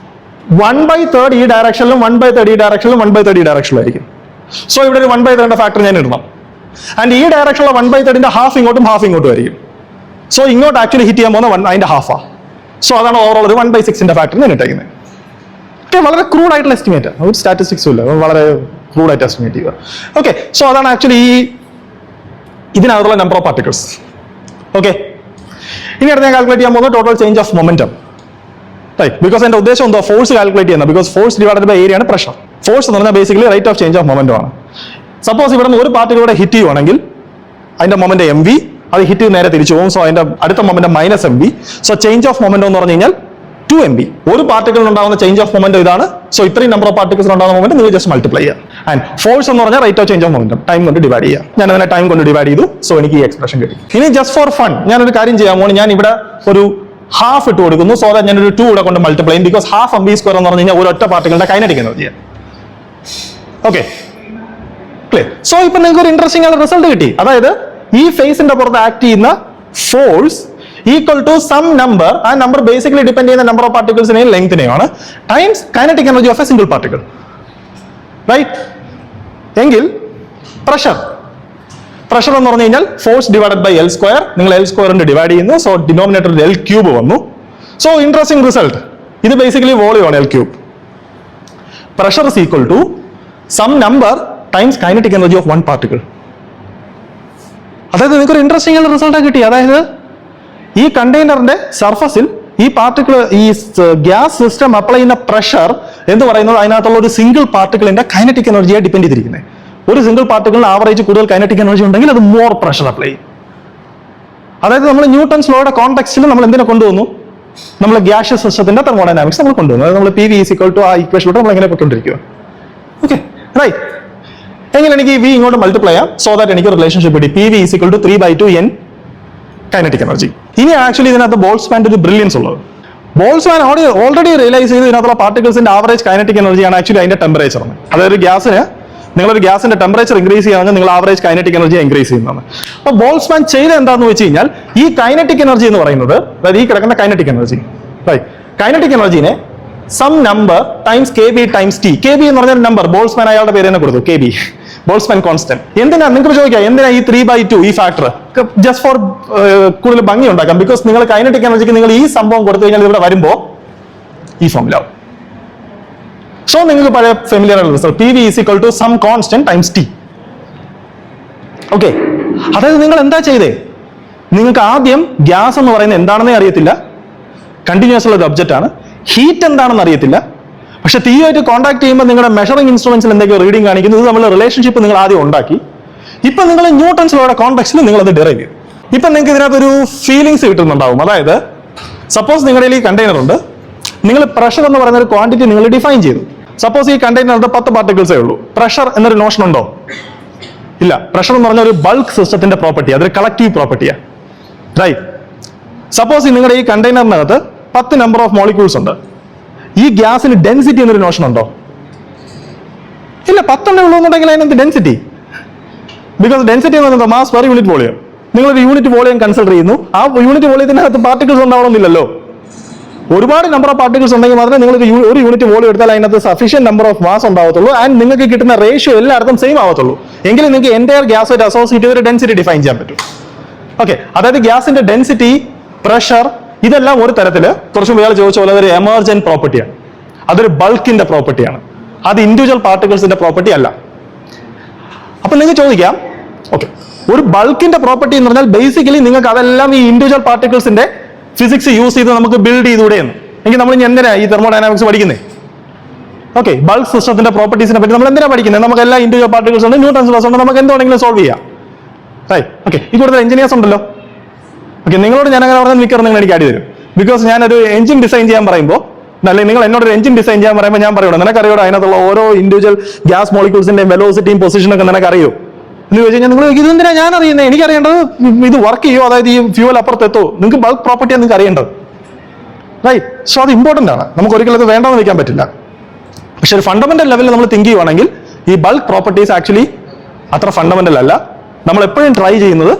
1/3 ഈ ഡയറക്ഷനിലും 1/3 ഈ ഡയറക്ഷനിലും 1/3 ഈ ഡയറക്ഷനിലായിരിക്കും. സോ ഇവിടെ ഒരു 1/3 ഫാക്ടർ ഞാൻ ഇടണം. ആൻഡ് ഈ ഡയറക്ഷനിലുള്ള 1/3 ഹാഫ് ഇങ്ങോട്ടും ആയിരിക്കും. സോ ഇങ്ങോട്ട് ആക്ച്വലി ഹിറ്റ് ചെയ്യാൻ പോകുന്ന അതിന്റെ ഹാഫാ. സോ അതാണ് ഓവറോൾ ഒരു 1/6 ഫാക്ടർ ഞാൻ ഇട്ടേക്കുന്നത്. ഓക്കെ, വളരെ ക്രൂഡ് ആയിട്ടുള്ള എസ്റ്റിമേറ്റ്, ഒരു സ്റ്റാറ്റിസ്റ്റിക്സും ഇല്ല, വളരെ ക്രൂഡ് ആയിട്ട് എസ്റ്റിമേറ്റ് ചെയ്യുക. ഓക്കെ, സോ അതാണ് ആക്ച്വലി ഇതിനകത്തുള്ള നമ്പർ ഓഫ് പാർട്ടിക്കിൾസ്. ഓക്കെ, ഇനി അടുത്ത് ഞാൻ കാൽക്കുലേറ്റ് ചെയ്യാൻ പോകുന്നത് total change of momentum. Right, because എന്റെ ഉദ്ദേശം എന്തോ ഫോഴ്സ് കാൽക്കുലേറ്റ് ചെയ്യുന്നത്. Because force divided by area ആണ് പ്രഷർ. ഫോഴ്സ് എന്ന് പറഞ്ഞാൽ basically rate of change of momentum ആണ്. സപ്പോസ് ഇവിടെ നിന്ന് ഒരു പാർട്ടിക്കിളൂടെ ഹിറ്റ് ചെയ്യുവാണെങ്കിൽ അതിന്റെ മൊമെന്റ് mv, അത് ഹിറ്റ് നേരെ തിരിച്ചു പോകും. സോ അതിന്റെ അടുത്ത moment -mv. So change of momentum എന്ന് പറഞ്ഞു കഴിഞ്ഞാൽ 2mv. ഒരു പാർട്ടിക്കിളിൽ ഉണ്ടാകുന്ന ചേഞ്ച് ഓഫ് മൊമെന്റം ഇതാണ്. സോ ഇത്രയും നമ്പർ ഓഫ് പാർട്ടിക്കിൾസ് ഉണ്ടാകുന്ന മൊമെന്റ് നിങ്ങൾ ജസ്റ്റ് മൾട്ടിപ്ലൈ ചെയ്യാം. ആൻഡ് ഫോഴ്സ് എന്ന് പറഞ്ഞാൽ rate of change of momentum time കൊണ്ട് ഡിവൈഡ് ചെയ്യാം. ഞാൻ അതിനെ ടൈം കൊണ്ട് ഡിവൈഡ് ചെയ്തു. സോ എനിക്ക് ഈ എക്സ്പ്രഷൻ കിട്ടി. ഇനി ജസ്റ്റ് ഫോർ ഫൺ ഞാനൊരു കാര്യം ചെയ്യാൻ പോകുന്നു. ഞാൻ ഇവിടെ ഒരു ഹാഫ് ഇട്ട് കൊടുക്കുന്നു. സോ ദാറ്റ് ഞാനൊരു 2 ഇവിടെ കൊണ്ട് മൾട്ടിപ്ലൈ ചെയ്യും. ബിക്കോസ് ഹാഫ് mv² എന്ന് പറഞ്ഞു കഴിഞ്ഞാൽ ഒരു ഒറ്റ പാർട്ടിക്കിളിന്റെ കൈനറ്റിക് എനർജിയാണ്. Okay, clear. സോ ഇപ്പൊ നിങ്ങൾക്ക് ഒരു ഇൻട്രസ്റ്റിംഗ് ആയ റിസൾട്ട് കിട്ടി. അതായത് ഈ ഫേസിന്റെ പുറത്ത് ആക്ട് ചെയ്യുന്ന force equal to sum number. ആ നമ്പർ ബേസിക്കലി ഡിപെൻഡ് ചെയ്യുന്ന നമ്പർ ഓഫ് പാർട്ടിക്കിൾസിനെയും ലെങ്തിനെയാണ് times kinetic energy of a single particle. Right, എങ്കിൽ പ്രഷർ എന്ന് പറഞ്ഞു കഴിഞ്ഞാൽ ഫോഴ്സ് ഡിവൈഡഡ് ബൈ L². നിങ്ങൾ L² കൊണ്ട് ഡിവൈഡ് ചെയ്യുന്നു. സോ ഡിനോമിനേറ്ററിൽ L³ വന്നു. So interesting result. ഇത് ബേസിക്കലി വോളിയം ആണ് L³. Pressure is equal to some number times kinetic energy of one particle. അതായത് നിങ്ങൾക്ക് ഒരു ഇൻട്രസ്റ്റിംഗ് ആയ റിസൾട്ട് കിട്ടി. അതായത് ഈ കണ്ടെയ്നറിന്റെ സർഫസിൽ ഈ പാർട്ടിക്കിൾ, ഈ ഗ്യാസ് സിസ്റ്റം അപ്ലൈ ചെയ്യുന്ന പ്രഷർ എന്ന് പറയുന്നത് അതിനകത്തുള്ള ഒരു സിംഗിൾ പാർട്ടിക്കിളിന്റെ കൈനറ്റിക് എനർജിയെ ഡിപെൻഡ് ചെയ്തിരിക്കുന്നത്. ഒരു സിംഗിൾ പാർട്ടിക്കിളിന് ആവറേജ് കൂടുതൽ കൈനറ്റിക് എനർജി ഉണ്ടെങ്കിൽ അത് മോർ പ്രഷർ അപ്ലൈ ചെയ്യും. അതായത് നമ്മൾ ന്യൂട്ടൺസ് ലോയുടെ കോൺടെക്സ്റ്റിൽ നമ്മൾ എന്തിനെ കൊണ്ടുവന്നു? നമ്മൾ ഗ്യാസ് സിസ്റ്റത്തിന്റെ തെർമോഡൈനാമിക്സ് നമ്മൾ കൊണ്ടുവന്നു. അതായത് നമ്മൾ PV = ആ ഇക്വേഷനിലൂടെ നമ്മൾ എങ്ങനെ പോയിക്കൊണ്ടിരിക്കുക. Okay, right. എങ്കിൽ എനിക്ക് ഈ V ഇങ്ങോട്ട് മൾട്ടിപ്ലൈ ചെയ്യാം. സോ ദാറ്റ് എനിക്ക് റിലേഷൻഷിപ്പ് കിട്ടി. PV = 3/2 kinetic energy. ഇനി ആക്ച്വലി ഇതിനകത്ത് ബോൾട്സ്മാന്റെ ഒരു ബ്രില്യൻസ് ഉള്ളത്. ബോൾട്സ്മാൻ ഓൾറെഡി റിയലൈസ് ചെയ്ത് ഇതിനകത്തുള്ള പാർട്ടിക്കിൾസിന്റെ ആവറേജ് കൈനറ്റിക് എനർജിയാണ് ആക്ച്വലി അതിന്റെ ടെമ്പറേച്ചർ. അതായത് നിങ്ങളൊരു ഗ്യാസിന്റെ ടെമ്പറേച്ചർ ഇൻക്രീസ് ചെയ്യുകയാണെങ്കിൽ നിങ്ങൾ ആവറേജ് കൈനറ്റിക് എനർജി ഇൻക്രീസ് ചെയ്യുന്നതാണ്. അപ്പോൾ ബോൾട്സ്മാൻ ചെയ്ത എന്താണെന്ന് വെച്ച് കഴിഞ്ഞാൽ ഈ കൈനറ്റിക് എനർജി എന്ന് പറയുന്നത്, അതായത് ഈ കിടക്കുന്ന കൈനറ്റിക് എനർജി, കൈനറ്റിക് എനർജിനെ sum number times KB times T. KB എന്ന് പറഞ്ഞ നമ്പർ ബോൾട്സ്മാൻ അയാളുടെ പേര് തന്നെ കൊടുത്തു, KB, ബോൾട്സ്മാൻ കോൺസ്റ്റന്റ്. എന്തിനാ നിങ്ങൾക്ക് ചോദിക്കാം, എന്തിനാ ഈ 3/2 ഈ ഫാക്ടർ? ജസ്റ്റ് ഫോർ കൂടുതൽ ഭംഗി ഉണ്ടാക്കാം. ബിക്കോസ് നിങ്ങൾ കൈനറ്റിക് എനർജിക്ക് നിങ്ങൾ ഈ സംഭവം കൊടുത്തു കഴിഞ്ഞാൽ ഇവിടെ വരുമ്പോൾ ഈ ഫോമിലാവും. സോ നിങ്ങൾക്ക് പഴയ familiar result PV = some constant times T. Okay, അതായത് നിങ്ങൾ എന്താ ചെയ്തേ? നിങ്ങൾക്ക് ആദ്യം ഗ്യാസ് എന്ന് പറയുന്നത് എന്താണെന്നേ അറിയത്തില്ല, കണ്ടിന്യൂസ് ഉള്ള ഒരു ഒബ്ജക്റ്റ് ആണ്. ഹീറ്റ് എന്താണെന്ന് അറിയത്തില്ല. പക്ഷെ തീയുമായിട്ട് കോൺടാക്ട് ചെയ്യുമ്പോൾ നിങ്ങളുടെ മെഷറിംഗ് ഇൻസ്ട്രുമെന്റ്സിൽ എന്തൊക്കെയോ റീഡിംഗ് കാണിക്കുന്നു. ഇത് തമ്മിലുള്ള റിലേഷൻഷിപ്പ് നിങ്ങൾ ആദ്യം ഉണ്ടാക്കി. ഇപ്പൊ നിങ്ങൾ ന്യൂട്ടൺസ് ലോയുടെ കോൺടെക്സ്റ്റിൽ നിങ്ങൾ അത് ഡിറൈവ് ചെയ്യും. ഇപ്പൊ നിങ്ങൾക്ക് ഇതിനകത്തൊരു ഫീലിങ്സ് കിട്ടുന്നുണ്ടാവും. അതായത് സപ്പോസ് നിങ്ങളുടെ ഈ കണ്ടെയ്നർ ഉണ്ട്, നിങ്ങൾ പ്രഷർ എന്ന് പറയുന്ന ഒരു ക്വാണ്ടിറ്റി നിങ്ങൾ ഡിഫൈൻ ചെയ്തു. സപ്പോസ് ഈ കണ്ടെയ്നറിന്റെ 10 പാർട്ടിക്കിൾസേ ഉള്ളൂ. പ്രഷർ എന്നൊരു നോഷൻ ഉണ്ടോ? ഇല്ല. പ്രഷർ എന്ന് പറഞ്ഞ ഒരു ബൾക്ക് സിസ്റ്റത്തിന്റെ പ്രോപ്പർട്ടി, അതൊരു കളക്റ്റീവ് പ്രോപ്പർട്ടിയാണ്. റൈറ്റ്. സപ്പോസ് നിങ്ങളുടെ ഈ കണ്ടെയ്നറിനകത്ത് 10 നമ്പർ ഓഫ് മോളിക്യൂൾസ് ഉണ്ട്. ഈ ഗ്യാസിന് ഡെൻസിറ്റി എന്നൊരു നോഷൻ ഉണ്ടോ? ഇല്ല. 10 ഉള്ളൂന്നുണ്ടെങ്കിൽ അതിനകത്ത് ഡെൻസിറ്റി, ബിക്കോസ് ഡെൻസിറ്റി എന്ന് പറയുന്നത് മാസ് പെർ യൂണിറ്റ് വോളിയം. നിങ്ങളൊരു യൂണിറ്റ് വോളിയം കൺസിഡർ ചെയ്യുന്നു. ആ യൂണിറ്റ് വോളിയത്തിനകത്ത് പാർട്ടിക്കിൾസ് ഉണ്ടാവണമെന്നില്ലല്ലോ. ഒരുപാട് നമ്പർ ഓഫ് പാർട്ടിക്കിൾസ് ഉണ്ടെങ്കിൽ മാത്രമേ നിങ്ങൾക്ക് ഒരു യൂണിറ്റ് വോളിയം എടുത്താൽ അതിനകത്ത് സഫീഷ്യന്റ് നമ്പർ ഓഫ് മാസ് ഉണ്ടാവത്തുള്ളൂ. ആൻഡ് നിങ്ങൾക്ക് കിട്ടുന്ന റേഷ്യോ എല്ലായിടത്തും സെയിം ആവത്തുള്ളൂ. എങ്കിലും നിങ്ങൾക്ക് എൻ്റയർ ഗ്യാസുമായിട്ട് അസോസിയേറ്റ് ചെയ്ത് ഒരു ഡെൻസിറ്റി ഡിഫൈൻ ചെയ്യാൻ പറ്റും. ഓക്കെ, അതായത് ഗ്യാസിന്റെ ഡെൻസിറ്റി, പ്രഷർ, ഇതെല്ലാം ഒരു തരത്തില് കുറച്ചും ഇയാൾ ചോദിച്ച പോലെ അതൊരു എമർജന്റ് പ്രോപ്പർട്ടിയാണ്. അതൊരു ബൾക്കിന്റെ പ്രോപ്പർട്ടിയാണ്. അത് ഇൻഡിവിജ്വൽ പാർട്ടിക്കിൾസിന്റെ പ്രോപ്പർട്ടി അല്ല. അപ്പൊ നിങ്ങൾക്ക് ചോദിക്കാം, ഓക്കെ, ഒരു ബൾക്കിന്റെ പ്രോപ്പർട്ടി എന്ന് പറഞ്ഞാൽ ബേസിക്കലി നിങ്ങൾക്ക് അതെല്ലാം ഈ ഇൻഡിവിജ്വൽ പാർട്ടിക്കിൾസിന്റെ ഫിസിക്സ് യൂസ് ചെയ്ത് നമുക്ക് ബിൽഡ് ചെയ്തുകൂടെ എന്ന്. എങ്കിൽ നമ്മൾ ഇനി എന്തിനാ ഈ തെർമോഡൈനാമിക്സ് പഠിക്കുന്നത്? ഓക്കെ, ബൾക്ക് സിസ്റ്റത്തിന്റെ പ്രോപ്പർട്ടീസിനെ പറ്റി നമ്മൾ എന്തിനാ പഠിക്കുന്നത്? നമുക്ക് എല്ലാ ഇൻഡിവിജ്വൽ പാർട്ടിക്കിൾസ് ഉണ്ട്, ന്യൂട്ടൺസ് ലോസ് ഉണ്ട്, നമുക്ക് എന്തുവേണമെങ്കിലും സോൾവ് ചെയ്യാം. റൈറ്റ്. ഓക്കെ, ഈ കൂടുതൽ എഞ്ചിനീയേഴ്സ് ഉണ്ടല്ലോ. ഓക്കെ, നിങ്ങളോട് ഞാൻ അങ്ങനെ പറഞ്ഞാൽ മിക്കവാറും നിങ്ങൾ എനിക്ക് അടി തരും. ബിക്കോസ് ഞാനൊരു എഞ്ചിൻ ഡിസൈൻ ചെയ്യാൻ പറയുമ്പോൾ, അല്ലെങ്കിൽ നിങ്ങൾ എന്നോട് ഒരു എഞ്ചിൻ ഡിസൈൻ ചെയ്യാൻ പറയുമ്പോൾ ഞാൻ പറയണം, നിനക്കറിയോ അതിനകത്തുള്ള ഓരോ ഇൻഡിവിജ്വൽ ഗ്യാസ് മോളിക്യൂൾസിന്റെയും വെലോസിറ്റിയും പൊസിഷനൊക്കെ നിനക്കറിയോ എന്ന് ചോദിച്ചു കഴിഞ്ഞാൽ നിങ്ങൾ ഇതെന്തിനാ ഞാൻ അറിയുന്നത്? എനിക്കറിയേണ്ടത് ഇത് വർക്ക് ചെയ്യോ, അതായത് ഈ ഫ്യൂവൽ അപ്പുറത്തെത്തോ, നിങ്ങൾക്ക് ബൾക്ക് പ്രോപ്പർട്ടിയാണ് നിങ്ങൾക്ക് അറിയേണ്ടത്. റൈറ്റ്. സോ അത് ഇമ്പോർട്ടൻ്റ് ആണ്. നമുക്ക് ഒരിക്കലും അത് വേണ്ടെന്ന് വെക്കാൻ പറ്റില്ല. പക്ഷെ ഒരു ഫണ്ടമെന്റൽ ലെവലിൽ നമ്മൾ തിങ്ക് ചെയ്യുവാണെങ്കിൽ ഈ ബൾക്ക് പ്രോപ്പർട്ടീസ് ആക്ച്വലി അത്ര ഫണ്ടമെന്റൽ അല്ല. നമ്മൾ എപ്പോഴും ട്രൈ ചെയ്യുന്നത്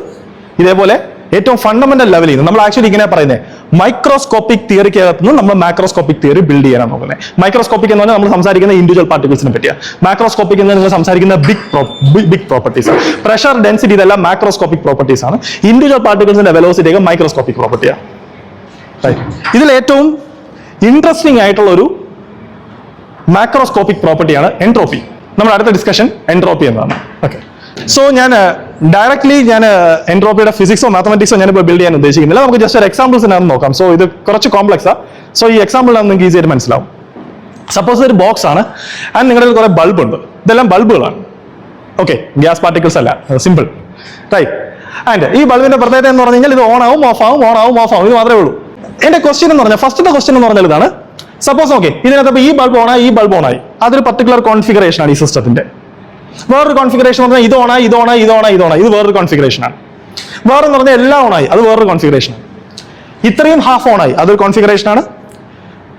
ഇതേപോലെ ഏറ്റവും ഫണ്ടമെന്റൽ ലെവലിൽ നിന്ന് നമ്മൾ ആക്ച്വലി ഇങ്ങനെ പറയുന്നത് മൈക്രോസ്കോപ്പിക് തിയറിക്കകത്ത് നിന്ന് നമ്മൾ മാക്രോസ്കോപ്പിക് തിയറി ബിൽഡ് ചെയ്യാനാണ് നോക്കുന്നത്. മൈക്രോസ്കോപ്പിക് എന്ന് പറഞ്ഞാൽ നമ്മൾ സംസാരിക്കുന്ന ഇൻഡിവിജ്വൽ പാർട്ടിക്കിൾസിനെ പറ്റിയാണ്. മാക്രോസ്കോപ്പിക് എന്ന് നിങ്ങൾ സംസാരിക്കുന്ന ബിഗ് പ്രോപ്പർട്ടീസ് ആണ്. പ്രഷർ, ഡെൻസിറ്റി ഇതെല്ലാം മാക്രോസ്കോപ്പിക് പ്രോപ്പർട്ടീസ് ആണ്. ഇൻഡിവിജ്വൽ പാർട്ടിക്കിൾസിന്റെ വെലോസിറ്റി ഒക്കെ മൈക്രോസ്കോപ്പിക് പ്രോപ്പർട്ടിയാണ്. ഇതിൽ ഏറ്റവും ഇൻട്രസ്റ്റിംഗ് ആയിട്ടുള്ള ഒരു മാക്രോസ്കോപ്പിക് പ്രോപ്പർട്ടിയാണ് എൻട്രോപ്പി. നമ്മുടെ അടുത്ത ഡിസ്കഷൻ എൻട്രോപ്പി എന്നതാണ്. ഓക്കെ, സോ ഞാൻ ഡയറക്ട്ലി എൻട്രോപ്പിയുടെ ഫിസിക്സോ മാത്തമാറ്റിക്സോ ഞാനിപ്പോൾ ബിൽഡ് ചെയ്യാൻ ഉദ്ദേശിക്കുന്നില്ല. നമുക്ക് ജസ്റ്റ് ഒരു എക്സാമ്പിൾസിനകത്ത് നോക്കാം. സോ ഇത് കുറച്ച് കോംപ്ലക്സാ. സോ ഈ എക്സാമ്പിളിനകത്ത് നിങ്ങൾക്ക് ഈസിയായിട്ട് മനസ്സിലാവും. സപ്പോസ് ഒരു ബോക്സ് ആണ് ആൻഡ് നിങ്ങളുടെ കുറെ ബൾബ് ഉണ്ട്. ഇതെല്ലാം ബൾബുകളാണ്. ഓക്കെ, ഗ്യാസ് പാർട്ടിക്കിൾസ് അല്ല, സിമ്പിൾ, റൈറ്റ്. ആൻഡ് ഈ ബൾബിന്റെ പ്രത്യേകത എന്ന് പറഞ്ഞു കഴിഞ്ഞാൽ ഇത് ഓൺ ആവും, ഓഫ് ആവും, ഓൺ ആവും, ഓഫ് ആവും, ഇത് മാത്രമേ ഉള്ളൂ. എന്റെ ക്വസ്റ്റ്യൻ എന്ന് പറഞ്ഞാൽ ഫസ്റ്റത്തെ ക്വസ്റ്റ്യൻ എന്ന് പറഞ്ഞാൽ ഇതാണ്. സപ്പോസ് ഓക്കെ, ഇതിനകത്ത് ഈ ബൾബ് ഓണായി, ഈ ബൾബ് ഓണായി, അതൊരു പർട്ടിക്കുലർ കോൺഫിഗറേഷൻ ആണ് ഈ സിസ്റ്റത്തിന്റെ. വേറൊരു കോൺഫിഗറേഷൻ എന്ന് പറഞ്ഞാൽ ഇത് ഓണായി, ഇത് ഓണായി, ഇത് ഓണായി, ഇത് ഓണായി, ഇത് വേറൊരു കോൺഫിഗറേഷൻ ആണ്. വേറെന്ന് പറഞ്ഞാൽ എല്ലാം ഓണായി, അത് വേറൊരു കോൺഫിഗറേഷൻ ആണ്. ഇത്രയും ഹാഫ് ഓണായി, അതൊരു കോൺഫിഗറേഷൻ ആണ്.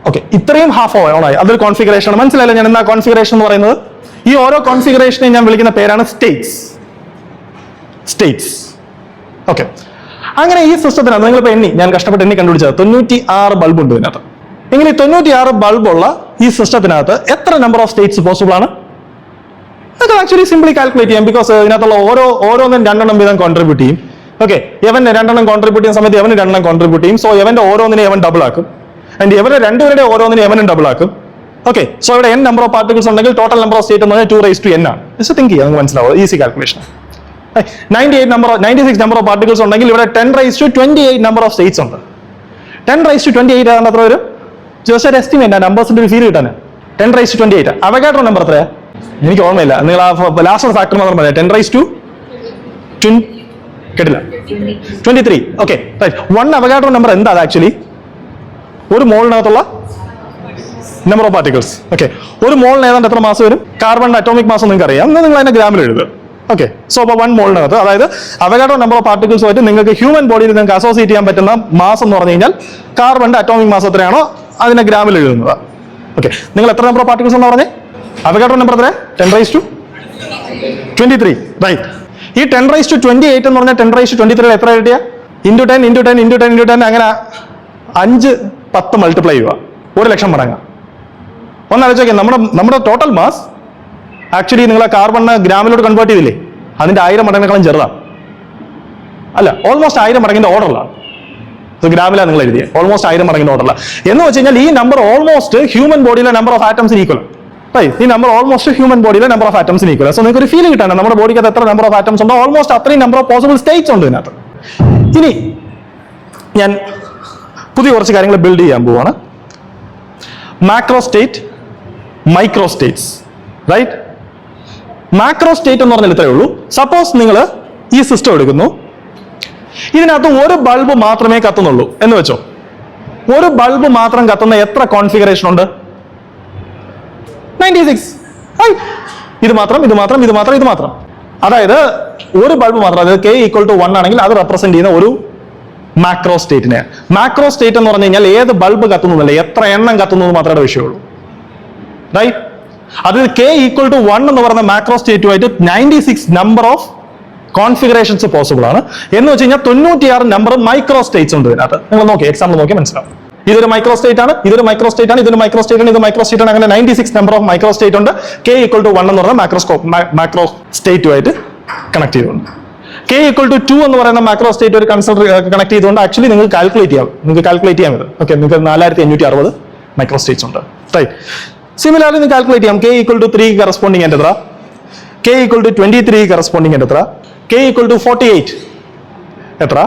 ഓക്കെ, ഇത്രയും ഹാഫ് ഓണായി, അതൊരു കോൺഫിഗറേഷൻ ആണ്. മനസ്സിലായില്ല ഞാൻ എന്താ കോൺഫിഗറേഷൻ എന്ന് പറയുന്നത്? ഈ ഓരോ കോൺഫിഗറേഷനെ ഞാൻ വിളിക്കുന്ന പേരാണ് സ്റ്റേറ്റ്സ്. സ്റ്റേറ്റ്സ്. ഓക്കെ, അങ്ങനെ ഈ സിസ്റ്റത്തിനകത്ത് നിങ്ങളിപ്പോൾ ഞാൻ കഷ്ടപ്പെട്ട് കണ്ടുപിടിച്ചത് 96 ബൾബ് ഉണ്ട് ഇതിനകത്ത്. എങ്കിൽ ഈ 96 ബൾബുള്ള ഈ സിസ്റ്റത്തിനകത്ത് എത്ര നമ്പർ ഓഫ് സ്റ്റേറ്റ്സ് പോസിബിൾ ആണ്? അത് ആക്ച്വലി സിംപ്ലി കാൽക്കുലേറ്റ് ചെയ്യാം. ബിക്കോസ് ഇതിനകത്തുള്ള ഓരോന്നും 2 വീതം കോൺട്രിബ്യൂട്ട് ചെയ്യും. ഓക്കെ, എവൻ 2 കോൺട്രിബ്യൂട്ട് ചെയ്യുന്ന സമയത്ത് എവന് 2 കോൺട്രിബ്യൂട്ട് ചെയ്യും. സോ എവന്റെ ഓരോന്നിനെ എവൻ ഡബിൾ ആക്കും. ആൻഡ് ഇവരുടെ രണ്ടുപേരുടെ ഓരോന്നിനെ എവനും ഡബിൾ ആക്കും. ഓക്കെ, സോ ഇവിടെ n നമ്പർ ഓഫ് പാർട്ടിക്കിൾസ് ഉണ്ടെങ്കിൽ ടോട്ടൽ നമ്പർ ഓഫ് സ്റ്റേറ്റ് എന്ന് പറഞ്ഞാൽ 2n ആണ്. ജസ്റ്റ് തിങ്ക് ചെയ്യാം, നിങ്ങൾക്ക് മനസ്സിലാവും. Easy calculation. 96 number of particles ഉണ്ടെങ്കിൽ ഇവിടെ 10⁻28 നമ്പർ ഓഫ് സ്റ്റേറ്റ്സ് ഉണ്ട്. 10⁻28 ആണ് അത്ര ഒരു ജസ്റ്റ് ഒരു എസ്റ്റിമേറ്റ്, നമ്പേഴ്സിന്റെ ഒരു ഫീൽ കിട്ടാൻ. 10⁻28 അവഗാഡ്രോ നമ്പർ എത്രയാ? എനിക്ക് ഓർമ്മയില്ല. നിങ്ങൾ ആ ലാസ്റ്റ് ഫാക്ടർ മാത്രം പറയാം. 10⁻20 കേട്ടില്ല, 23. Okay, right. 1 അവഗാഡ്രോ നമ്പർ എന്താ? ആക്ച്വലി ഒരു മോളിനകത്തുള്ള നമ്പർ ഓഫ് പാർട്ടിക്കിൾസ്. ഓക്കെ, ഒരു മോളിന് ഏതാണ്ട് എത്ര മാസം വരും? കാർബണിന്റെ അറ്റോമിക് മാസം നിങ്ങൾക്ക് അറിയാം, എന്നാൽ നിങ്ങൾ അതിന്റെ ഗ്രാമിൽ എഴുതുക. ഓക്കെ, സോ അപ്പോൾ 1 മോളിനകത്ത്, അതായത് അവഗാഡ്രോ നമ്പർ ഓഫ് പാർട്ടിക്കിൾസുമായിട്ട് നിങ്ങൾക്ക് ഹ്യൂമൻ ബോഡിയിൽ നിങ്ങൾക്ക് അസോസിയേറ്റ് ചെയ്യാൻ പറ്റുന്ന മാസം എന്ന് പറഞ്ഞു കഴിഞ്ഞാൽ കാർബണിന്റെ അറ്റോമിക് മാസം എത്രയാണോ അതിനെ ഗ്രാമിൽ എഴുതുന്നത്. ഓക്കെ, നിങ്ങൾ എത്ര നമ്പർ ഓഫ് പാർട്ടിക്കിൾസ് എന്ന് പറഞ്ഞേ? അവഗാഡ്രോ നമ്പർ എത്ര? 10⁻23. റൈറ്റ്. ഈ 10⁻28 എന്ന് പറഞ്ഞാൽ 10⁻23 എത്ര കിട്ടിയ? × 10 × 10 × 10 × 10 അങ്ങനെ 5-10 മൾട്ടിപ്ലൈ ചെയ്യുക. 1,00,000 മടങ്ങ്. ഒന്ന് ആലോചിക്കുക, നമ്മുടെ ടോട്ടൽ മാസ് ആക്ച്വലി നിങ്ങൾ കാർബണിനെ ഗ്രാമിലോട്ട് കൺവേർട്ട് ചെയ്തില്ലേ, അതിന്റെ 1000 മടങ്ങിനേക്കാളും ചെറുതാണ്. അല്ല, ഓൾമോസ്റ്റ് 1000 മടങ്ങിന്റെ ഓർഡറിലാണ്. ഗ്രാമിലാണ് നിങ്ങൾ എഴുതിയത്. ഓൾമോസ്റ്റ് 1000 മടങ്ങിന്റെ ഓർഡറിലാണ്. എന്ന് വെച്ച് കഴിഞ്ഞാൽ ഈ നമ്പർ ഓൾമോസ്റ്റ് ഹ്യൂമൻ ബോഡിയിലെ നമ്പർ ഓഫ് ആറ്റംസിന് ഈക്വൽ. ഈ നമ്പർ ഓൾമോസ്റ്റ് ഹ്യൂമൻ ബോഡിയിലെ നമ്പർ ഓഫ് ആറ്റംസിന് ഈക്വൽ. സോ നിങ്ങൾക്ക് ഒരു ഫീൽ കിട്ടാണ് നമ്മുടെ ബോഡിക്കകത്ത് എത്ര നമ്പർ ഓഫ് ആറ്റംസ് ഉണ്ടോ ഓൾമോസ്റ്റ് അത്രയും നമ്പർ ഓഫ് പോസിബിൾ സ്റ്റേറ്റ്സ് ഉണ്ട് ഇതിനകത്ത്. ഇനി ഞാൻ പുതിയ കുറച്ച് കാര്യങ്ങൾ ബിൽഡ് ചെയ്യാൻ പോവാണ്. Macro state, micro states. Right. Macro state എന്ന് പറഞ്ഞാൽ ഇത്രയേ ഉള്ളൂ. സപ്പോസ് നിങ്ങൾ ഈ സിസ്റ്റം എടുക്കുന്നു, ഇതിനകത്ത് ഒരു ബൾബ് മാത്രമേ കത്തുന്നുള്ളൂ എന്ന് വെച്ചോ. ഒരു ബൾബ് മാത്രം കത്തുന്ന എത്ര കോൺഫിഗറേഷൻ ഉണ്ട്? 96. ഇത് മാത്രം, ഇത് മാത്രം, ഇത് മാത്രം, ഇത് മാത്രം. അതായത് ഒരു ബൾബ് മാത്രം, അതായത് k = 1 ആണെങ്കിൽ അത് റെപ്രസെന്റ് ചെയ്യുന്ന ഒരു മാക്രോ സ്റ്റേറ്റിനെ. മാക്രോ സ്റ്റേറ്റ് എന്ന് പറഞ്ഞു കഴിഞ്ഞാൽ ഏത് ബൾബ് കത്തുന്നതല്ല, എത്ര എണ്ണം കത്തുന്നത് മാത്രമേ വിഷയമുള്ളൂ. റൈറ്റ്. അത് k = 1 എന്ന് പറയുന്ന മാക്രോ സ്റ്റേറ്റുമായിട്ട് 96 നമ്പർ ഓഫ് കോൺഫിഗറേഷൻസ് പോസിബിൾ ആണ്. എന്ന് വെച്ച് കഴിഞ്ഞാൽ 96 നമ്പർ മൈക്രോ സ്റ്റേറ്റ്സ് ഉണ്ട് ഇതിനകത്ത്. നിങ്ങൾ നോക്കി എക്സാമ്പിൾ നോക്കി മനസ്സിലാവും. ഇതൊരു മൈക്രോ സ്റ്റേറ്റ് ആണ്, ഇതൊരു മൈക്രോ സ്റ്റേറ്റ് ആണ്, ഇതൊരു മൈക്രോ സ്റ്റേറ്റ് ആണ്, ഇത് മൈക്രോ സ്റ്റേറ്റ് ആണ്. അങ്ങനെ 96 നമ്പർ ഓഫ് മൈക്രോ സ്റ്റേറ്റ് ഉണ്ട്. k = 1 എന്ന് പറയുന്ന മാക്രോ സ്റ്റേറ്റുമായിട്ട് കണക്ട് ചെയ്തുകൊണ്ട്. k = 2 എന്ന് പറയുന്ന മാക്രോ സ്റ്റേറ്റ് ഒരു കണക്ട് ചെയ്തുകൊണ്ട് ആക്ച്വലി നിങ്ങൾക്ക് കാൽക്കുലേറ്റ് ചെയ്യാം. ഇത് ഓക്കെ, നിങ്ങൾക്ക് 4560 മൈക്രോ സ്റ്റേറ്റ്സ് ഉണ്ട്. റൈറ്റ്. സിമിലർലി നിങ്ങൾക്ക് കാൽക്കുലേറ്റ് ചെയ്യാം. k = 3 കറസ്പോണ്ടിങ് ആയിട്ട് എത്ര? k = 23 കറസ്പോണ്ടിങ് ആയിട്ട് എത്ര? k = 48 എത്ര?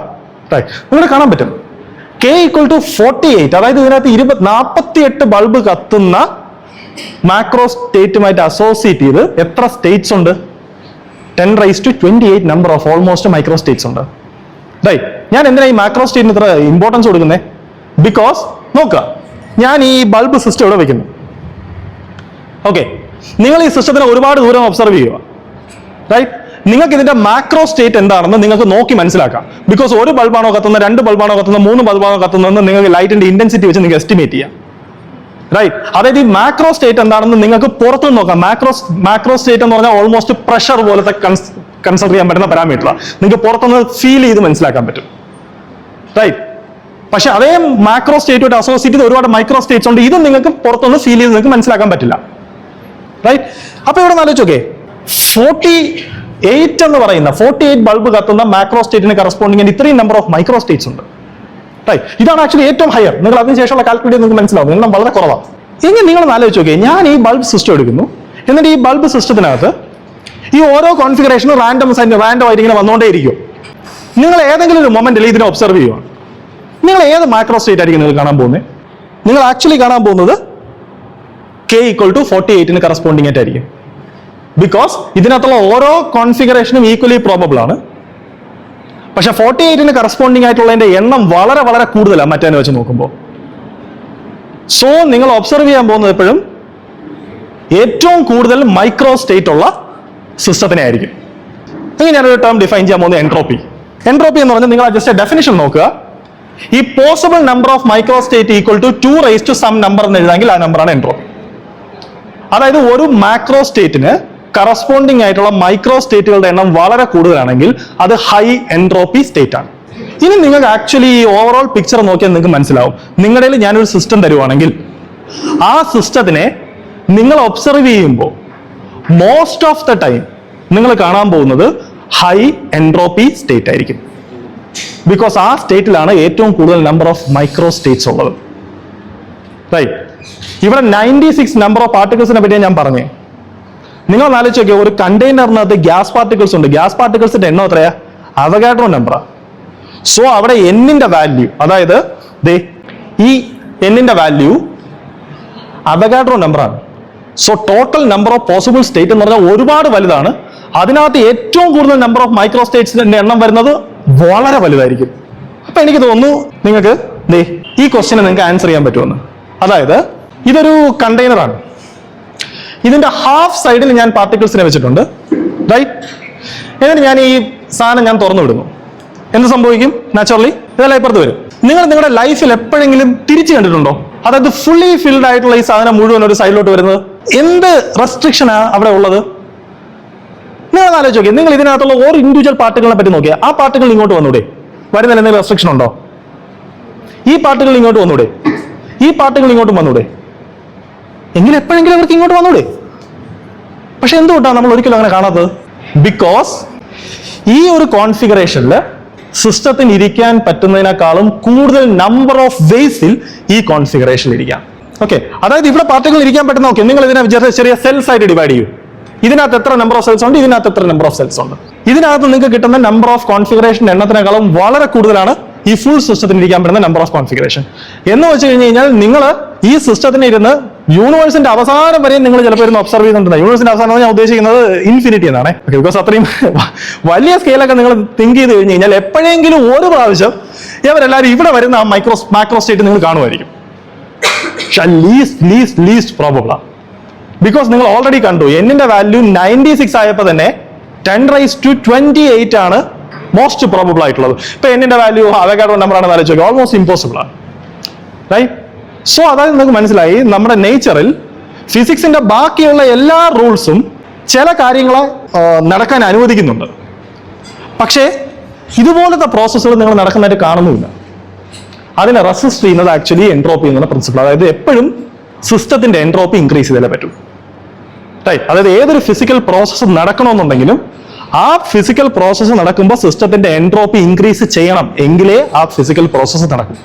റൈറ്റ്. നിങ്ങൾക്ക് കാണാൻ പറ്റും k = 48, അതായത് ഇതിനകത്ത് 48 ബൾബ് കത്തുന്ന മാക്രോ സ്റ്റേറ്റുമായിട്ട് അസോസിയേറ്റ് ചെയ്ത് എത്ര സ്റ്റേറ്റ്സ് ഉണ്ട്? 10⁻28 number of almost micro States ഉണ്ട്. റൈറ്റ്. ഞാൻ എന്തിനാ ഈ മാക്രോ സ്റ്റേറ്റിന് ഇത്ര ഇമ്പോർട്ടൻസ് കൊടുക്കുന്നത്? ബിക്കോസ് നോക്കുക, ഞാൻ ഈ ബൾബ് സിസ്റ്റം ഇവിടെ വെക്കുന്നു. ഓക്കെ, നിങ്ങൾ ഈ സിസ്റ്റത്തിനെ ഒരുപാട് ദൂരം ഒബ്സർവ് ചെയ്യുക. റൈറ്റ്. നിങ്ങൾക്ക് ഇതിന്റെ മാക്രോ സ്റ്റേറ്റ് എന്താണെന്ന് നിങ്ങൾക്ക് നോക്കി മനസ്സിലാക്കാം. ബിക്കോസ് ഒരു ബൾബാണോ കത്തുന്നത്, 2 ബൾബാണോ കത്തുന്നത്, 3 ബൾബാണോ കത്തുന്നതെന്ന് നിങ്ങൾക്ക് ലൈറ്റിന്റെ ഇന്റൻസിറ്റി വെച്ച് നിങ്ങൾക്ക് എസ്റ്റിമേറ്റ് ചെയ്യാം. റൈറ്റ്. അതായത് ഈ മാക്രോ സ്റ്റേറ്റ് എന്താണെന്ന് നിങ്ങൾക്ക് പുറത്തു നോക്കാം. മാക്രോ സ്റ്റേറ്റ് എന്ന് പറഞ്ഞാൽ ഓൾമോസ്റ്റ് പ്രഷർ പോലത്തെ കൺസിഡർ ചെയ്യാൻ പറ്റുന്ന പാരാമീറ്റർ. നിങ്ങൾക്ക് പുറത്തുനിന്ന് ഫീൽ ചെയ്ത് മനസ്സിലാക്കാൻ പറ്റും. റൈറ്റ്. പക്ഷെ അതേ മാക്രോ സ്റ്റേറ്റുമായിട്ട് അസോസിയേറ്റ് ചെയ്ത് ഒരുപാട് മൈക്രോ സ്റ്റേറ്റ്സ് ഉണ്ട്. ഇത് നിങ്ങൾക്ക് പുറത്തൊന്ന് ഫീൽ ചെയ്ത് നിങ്ങൾക്ക് മനസ്സിലാക്കാൻ പറ്റില്ല. റൈറ്റ്. അപ്പൊ ഇവിടെ ആലോചിച്ചോക്കെ 48 എന്ന് പറയുന്ന 48 ബൾബ് കത്തുന്ന മാക്രോ സ്റ്റേറ്റിന് കറസ്പോണ്ടിങ് ആയിട്ട് ഇത്രയും നമ്പർ ഓഫ് മൈക്രോ സ്റ്റേറ്റ്സ് ഉണ്ട്. റൈറ്റ്. ഇതാണ് ആക്ച്വലി ഏറ്റവും ഹയർ. നിങ്ങൾ അതിനുശേഷമുള്ള കാൽക്കുലേറ്റ് നിങ്ങൾക്ക് മനസ്സിലാവും, എണ്ണം വളരെ കുറവാണ്. എങ്കിൽ നിങ്ങൾ ആലോചിച്ച് നോക്കിയേ, ഞാൻ ഈ ബൾബ് സിസ്റ്റം എടുക്കുന്നു, എന്നിട്ട് ഈ ബൾബ് സിസ്റ്റത്തിനകത്ത് ഈ ഓരോ കോൺഫിഗറേഷനും റാൻഡം ആയിട്ട് ഇങ്ങനെ വന്നുകൊണ്ടേയിരിക്കും. നിങ്ങൾ ഏതെങ്കിലും ഒരു മൊമെന്റിൽ ഇതിനെ ഒബ്സർവ് ചെയ്യുക, നിങ്ങൾ ഏത് മാക്രോ സ്റ്റേറ്റ് ആയിരിക്കും നിങ്ങൾ കാണാൻ പോകുന്നത്? നിങ്ങൾ ആക്ച്വലി കാണാൻ പോകുന്നത് k = 48 കറസ്പോണ്ടിങ് ആയിട്ടായിരിക്കും. ബിക്കോസ് ഇതിനകത്തുള്ള ഓരോ കോൺഫിഗറേഷനും ഈക്വലി പ്രോബബിൾ ആണ്. പക്ഷെ 48 കറസ്പോണ്ടിങ് ആയിട്ടുള്ളതിന്റെ എണ്ണം വളരെ വളരെ കൂടുതലാണ് മറ്റേനെ വെച്ച് നോക്കുമ്പോൾ. സോ നിങ്ങൾ ഒബ്സർവ് ചെയ്യാൻ പോകുന്നത് എപ്പോഴും ഏറ്റവും കൂടുതൽ മൈക്രോ സ്റ്റേറ്റ് ഉള്ള സിസ്റ്റത്തിനെ ആയിരിക്കും. ഇനി ഞാനൊരു ടേം ഡിഫൈൻ ചെയ്യാൻ പോകുന്നത് എൻട്രോപ്പി. എൻട്രോപ്പി എന്ന് പറഞ്ഞാൽ നിങ്ങൾ ജസ്റ്റ് ഡെഫിനിഷൻ നോക്കുക. ഈ possible number of micro state equal to 2 raised to some number എന്ന് എഴുതാമെങ്കിൽ ആ നമ്പറാണ് എൻട്രോപ്പി. അതായത് ഒരു മാക്രോ സ്റ്റേറ്റിന് കറസ്പോണ്ടിങ് ആയിട്ടുള്ള മൈക്രോ സ്റ്റേറ്റുകളുടെ എണ്ണം വളരെ കൂടുതലാണെങ്കിൽ അത് ഹൈ എൻട്രോപ്പി സ്റ്റേറ്റ് ആണ്. ഇനി നിങ്ങൾക്ക് ആക്ച്വലി ഈ ഓവറോൾ പിക്ചർ നോക്കിയാൽ നിങ്ങൾക്ക് മനസ്സിലാവും. നിങ്ങളുടെ ഞാനൊരു സിസ്റ്റം തരുവാണെങ്കിൽ ആ സിസ്റ്റത്തിനെ നിങ്ങൾ ഒബ്സർവ് ചെയ്യുമ്പോൾ മോസ്റ്റ് ഓഫ് ദ ടൈം നിങ്ങൾ കാണാൻ പോകുന്നത് ഹൈ എൻട്രോപ്പി സ്റ്റേറ്റ് ആയിരിക്കും. ബിക്കോസ് ആ സ്റ്റേറ്റിലാണ് ഏറ്റവും കൂടുതൽ നമ്പർ ഓഫ് മൈക്രോ സ്റ്റേറ്റ്സ് ഉള്ളത്. റൈറ്റ്. ഇവിടെ 96 നമ്പർ ഓഫ് പാർട്ടിക്കിൾസിനെ പറ്റിയാണ് ഞാൻ പറഞ്ഞേ. നിങ്ങൾ ആലോചിച്ച് നോക്കിയാൽ ഒരു കണ്ടെയ്നറിനകത്ത് ഗ്യാസ് പാർട്ടിക്കിൾസ് ഉണ്ട്. ഗ്യാസ് പാർട്ടിക്കിൾസിന്റെ എണ്ണം എത്രയാ? അവഗാഡ്രോ നമ്പറാ. സോ അവിടെ എന്നിന്റെ വാല്യൂ, അതായത് ഈ എന്നിന്റെ വാല്യൂ അവഗാഡ്രോ നമ്പറാണ്. So total number of possible state എന്ന് പറഞ്ഞാൽ ഒരുപാട് വലുതാണ്. അതിനകത്ത് ഏറ്റവും കൂടുതൽ നമ്പർ ഓഫ് മൈക്രോ സ്റ്റേറ്റ്സിന്റെ എണ്ണം വരുന്നത് വളരെ വലുതായിരിക്കും. അപ്പൊ എനിക്ക് തോന്നുന്നു നിങ്ങൾക്ക് ഈ ക്വസ്റ്റ്യനെ നിങ്ങൾക്ക് ആൻസർ ചെയ്യാൻ പറ്റുമെന്ന്. അതായത് ഇതൊരു കണ്ടെയ്നറാണ്. ഇതിന്റെ ഹാഫ് സൈഡിൽ ഞാൻ പാർട്ടിക്കിൾസിനെ വെച്ചിട്ടുണ്ട്. റൈറ്റ്. എന്നിട്ട് ഞാൻ ഈ സാധനം ഞാൻ തുറന്നു വിടുന്നു. എന്ത് സംഭവിക്കും? നാച്ചുറലി ഇതെല്ലാം ഇപ്പുറത്ത് വരും. നിങ്ങൾ നിങ്ങളുടെ ലൈഫിൽ എപ്പോഴെങ്കിലും തിരിച്ചു കണ്ടിട്ടുണ്ടോ? അതായത് ഫുള്ളി ഫിൽഡ് ആയിട്ടുള്ള ഈ സാധനം മുഴുവൻ ഒരു സൈഡിലോട്ട് വരുന്നത്. എന്ത് റെസ്ട്രിക്ഷനാണ് അവിടെ ഉള്ളത്? നിങ്ങൾ ആലോചിച്ച് നോക്കിയാൽ, നിങ്ങൾ ഇതിനകത്തുള്ള ഓരോ ഇൻഡിവിജ്വൽ പാർട്ടികളെ പറ്റി നോക്കിയാൽ ആ പാർട്ടികൾ ഇങ്ങോട്ട് വന്നൂടെ? വരുന്നതിൽ എന്തെങ്കിലും റെസ്ട്രിക്ഷൻ ഉണ്ടോ? ഈ പാർട്ടികൾ ഇങ്ങോട്ട് വന്നൂടെ? ഈ പാർട്ടികൾ ഇങ്ങോട്ടും വന്നൂടെ? എങ്കിലും എപ്പോഴെങ്കിലും അവർക്ക് ഇങ്ങോട്ട് വന്നൂടെ? പക്ഷെ എന്തുകൊണ്ടാണ് നമ്മൾ ഒരിക്കലും അങ്ങനെ കാണാത്തത്? ബിക്കോസ് ഈ ഒരു കോൺഫിഗറേഷനിൽ സിസ്റ്റത്തിന് ഇരിക്കാൻ പറ്റുന്നതിനേക്കാളും കൂടുതൽ നമ്പർ ഓഫ് വേസിൽ ഈ കോൺഫിഗറേഷനിൽ ഇരിക്കാം. ഓക്കെ. അതായത് ഇവിടെ പാർട്ടികൾ ഇരിക്കാൻ പറ്റുന്ന, ഓക്കെ, നിങ്ങൾ ഇതിനെ ചെറിയ സെൽസ് ആയിട്ട് ഡിവൈഡ് ചെയ്യൂ. ഇതിനകത്ത് എത്ര നമ്പർ ഓഫ് സെൽസ് ഉണ്ട്, ഇതിനകത്ത് എത്ര നമ്പർ ഓഫ് സെൽസ് ഉണ്ട്. ഇതിനകത്ത് നിങ്ങൾക്ക് കിട്ടുന്ന നമ്പർ ഓഫ് കോൺഫിഗറേഷൻ എണ്ണത്തിനേക്കാളും വളരെ കൂടുതലാണ് ഈ ഫുൾ സിസ്റ്റത്തിന് ഇരിക്കാൻ പറ്റുന്ന നമ്പർ ഓഫ് കോൺഫിഗറേഷൻ. എന്ന് വെച്ച് കഴിഞ്ഞ് കഴിഞ്ഞാൽ നിങ്ങൾ ഈ സിസ്റ്റത്തിന് ഇരുന്ന് യൂണിവേഴ്സിന്റെ അവസാനം വരെയും നിങ്ങൾ ചിലപ്പോൾ ഇരുന്ന് ഒബ്സർവ് ചെയ്യുന്നുണ്ട്. യൂണിവേഴ്സിന്റെ അവസാനം ഞാൻ ഉദ്ദേശിക്കുന്നത് ഇൻഫിനിറ്റി എന്നാണ്. ബിക്കോസ് അത്രയും വലിയ സ്കെയിലൊക്കെ നിങ്ങൾ തിങ്ക് ചെയ്ത് കഴിഞ്ഞ് കഴിഞ്ഞാൽ എപ്പോഴെങ്കിലും ഒരു പ്രാവശ്യം ഇവരെല്ലാവരും ഇവിടെ വരുന്ന ആ മാക്രോ സ്റ്റേറ്റ് നിങ്ങൾ കാണുമായിരിക്കും. പക്ഷെ ലീസ്റ്റ് പ്രോബബിൾ ആണ്. ബിക്കോസ് നിങ്ങൾ ഓൾറെഡി കണ്ടു എന്നിന്റെ വാല്യൂ 96 ആയപ്പോൾ തന്നെ 10 raised to 28 ആണ് മോസ്റ്റ് പ്രോബബിൾ ആയിട്ടുള്ളത്. ഇപ്പൊ എന്നിന്റെ വാല്യൂ അവഗാഡ്രോ നമ്പർ ആണെന്ന് ആലോചിക്കുക, ഓൾമോസ്റ്റ് ഇമ്പോസിബിൾ ആണ്. റൈറ്റ്. സോ അതായത് നിങ്ങൾക്ക് മനസ്സിലായി നമ്മുടെ നേച്ചറിൽ ഫിസിക്സിന്റെ ബാക്കിയുള്ള എല്ലാ റൂൾസും ചില കാര്യങ്ങളെ നടക്കാൻ അനുവദിക്കുന്നുണ്ട്. പക്ഷേ ഇതുപോലത്തെ പ്രോസസ്സുകൾ നിങ്ങൾ നടക്കുന്നതായിട്ട് കാണുന്നുമില്ല. അതിനെ റെസിസ്റ്റ് ചെയ്യുന്നത് ആക്ച്വലി എൻട്രോപ്പി എന്നുള്ള പ്രിൻസിപ്പിൾ. അതായത് എപ്പോഴും സിസ്റ്റത്തിന്റെ എൻട്രോപ്പി ഇൻക്രീസ് ചെയ്താലേ പറ്റൂ. റൈറ്റ്. അതായത് ഏതൊരു ഫിസിക്കൽ പ്രോസസ്സ് നടക്കണമെന്നുണ്ടെങ്കിലും ആ ഫിസിക്കൽ പ്രോസസ്സ് നടക്കുമ്പോൾ സിസ്റ്റത്തിന്റെ എൻട്രോപ്പി ഇൻക്രീസ് ചെയ്യണം, എങ്കിലേ ആ ഫിസിക്കൽ പ്രോസസ്സ് നടക്കും.